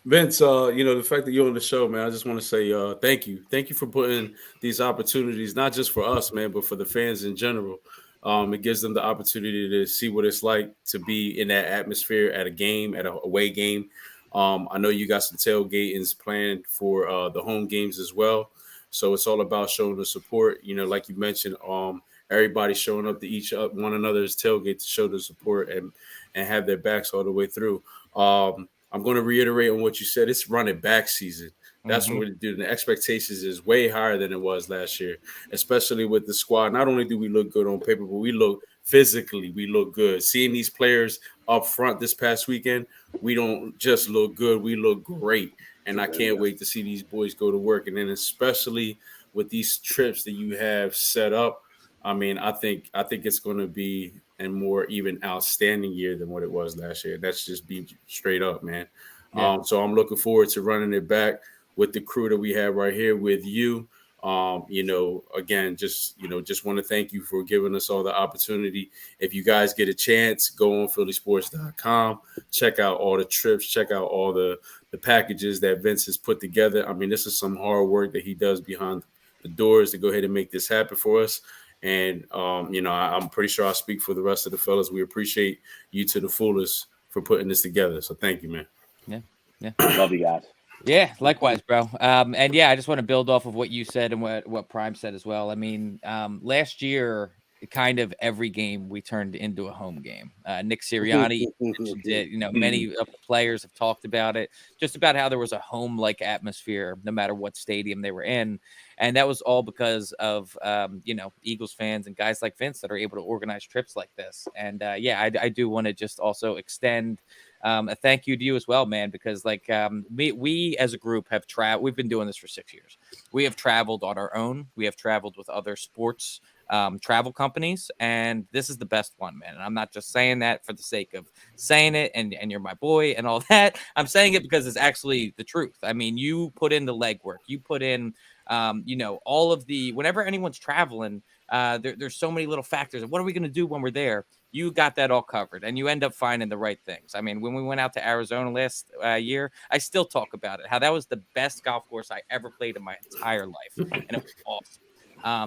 Vince, the fact that you're on the show, man, I just want to say thank you. Thank you for putting these opportunities, not just for us, man, but for the fans in general. It gives them the opportunity to see what it's like to be in that atmosphere at a game, at a away game. I know you got some tailgatings planned for the home games as well. So it's all about showing the support. Like you mentioned, everybody showing up to one another's tailgate to show the support and have their backs all the way through. I'm going to reiterate on what you said. It's running back season. That's what we do. The expectations is way higher than it was last year, especially with the squad. Not only do we look good on paper, but we look good. Seeing these players up front this past weekend, we don't just look good. We look great. And I can't wait to see these boys go to work. And then especially with these trips that you have set up, I mean, I think it's going to be a more even outstanding year than what it was last year. That's just be straight up, man. Yeah. So I'm looking forward to running it back with the crew that we have right here with you. Again, just want to thank you for giving us all the opportunity. If you guys get a chance, go on phillysports.com, check out all the trips, check out all the packages that Vince has put together. I mean, this is some hard work that he does behind the doors to go ahead and make this happen for us. And, I'm pretty sure I speak for the rest of the fellas. We appreciate you to the fullest for putting this together. So thank you, man. Yeah. Love you guys. Yeah, likewise, bro. And yeah, I just want to build off of what you said and what Prime said as well. I mean, last year, kind of every game we turned into a home game. Nick Sirianni mentioned it. Many of the players have talked about it, just about how there was a home-like atmosphere no matter what stadium they were in. And that was all because of, Eagles fans and guys like Vince that are able to organize trips like this. And I do want to just also extend a thank you to you as well, man, because we as a group have traveled. We've been doing this for 6 years. We have traveled on our own. We have traveled with other sports travel companies, and this is the best one, man. And I'm not just saying that for the sake of saying it and you're my boy and all that. I'm saying it because it's actually the truth. I mean, you put in the legwork, you put in all of whenever anyone's traveling, there's so many little factors of what are we going to do when we're there. You got that all covered, and you end up finding the right things. I mean, when we went out to Arizona last year, I still talk about it, how that was the best golf course I ever played in my entire life, and it was awesome.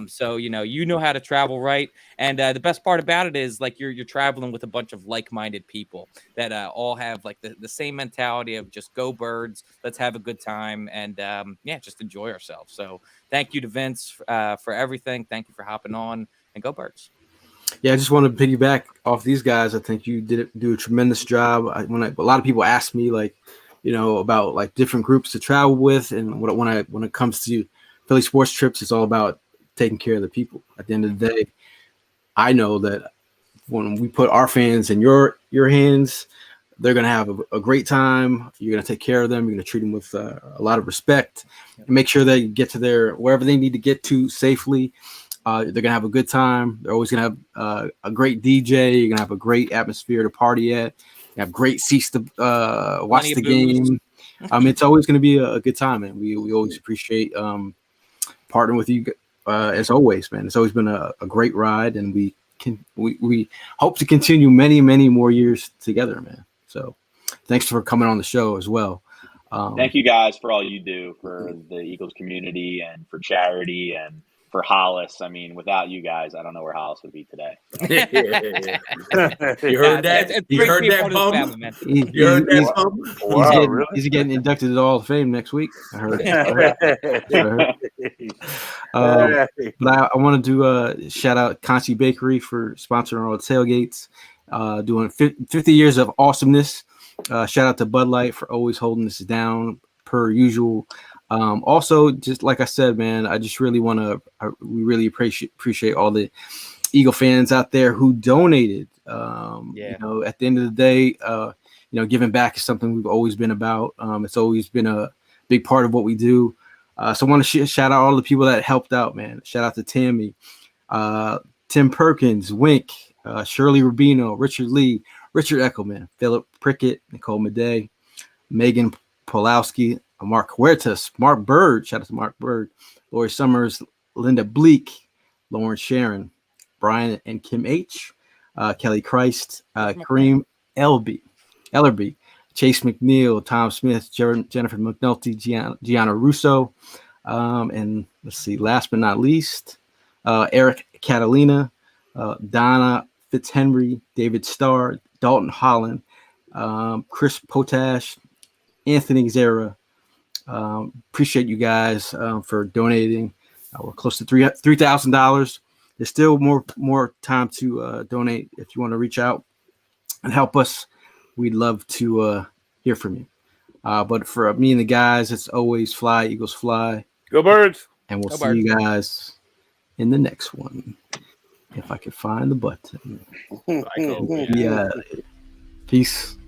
So you know how to travel right, and the best part about it is like you're traveling with a bunch of like-minded people that all have like the same mentality of just go Birds, let's have a good time, and just enjoy ourselves. So thank you to Vince for everything. Thank you for hopping on, and go Birds. Yeah, I just want to piggyback off these guys. I think you do a tremendous job. A lot of people ask me about like different groups to travel with, and when it comes to Philly sports trips, it's all about taking care of the people. At the end of the day, I know that when we put our fans in your hands, they're going to have a great time. You're going to take care of them. You're going to treat them with a lot of respect, and make sure they get to wherever they need to get to safely. They're going to have a good time. They're always going to have a great DJ. You're going to have a great atmosphere to party at. You have great seats to watch the game. It's always going to be a good time, and we always appreciate partnering with you as always, man. It's always been a great ride, and we hope to continue many, many more years together, man. So thanks for coming on the show as well. Thank you guys for all you do for the Eagles community and for charity and for Hollis. I mean, without you guys, I don't know where Hollis would be today. You heard that? You heard that, Bum? You heard that, Bum? Wow, he's getting inducted to the Hall of Fame next week. I heard it. But I want to do shout out Conchi Bakery for sponsoring all the tailgates, doing 50 years of awesomeness. Shout out to Bud Light for always holding us down per usual. Also, just like I said, man, I just really we really appreciate all the Eagle fans out there who donated. At the end of the day, giving back is something we've always been about. It's always been a big part of what we do. So I want to shout out all the people that helped out, man. Shout out to Tammy, Tim Perkins, Wink, Shirley Rubino, Richard Lee, Richard Eckelman, Philip Prickett, Nicole Madej, Megan Pulowski, Mark Huertas, Mark Bird, shout out to Mark Bird, Lori Summers, Linda Bleak, Lauren Sharon, Brian and Kim H, Kelly Christ, Kareem Ellerby, Chase McNeil, Tom Smith, Jennifer McNulty, Gianna Russo, and let's see, last but not least, Eric Catalina, Donna Fitzhenry, David Starr, Dalton Holland, Chris Potash, Anthony Zera. Appreciate you guys for donating. We're close to $3,000. There's still more time to donate. If you want to reach out and help us, we'd love to hear from you. But for me and the guys, it's always fly, Eagles fly. Go Birds. And we'll see you guys in the next one. If I can find the button. Yeah. Peace.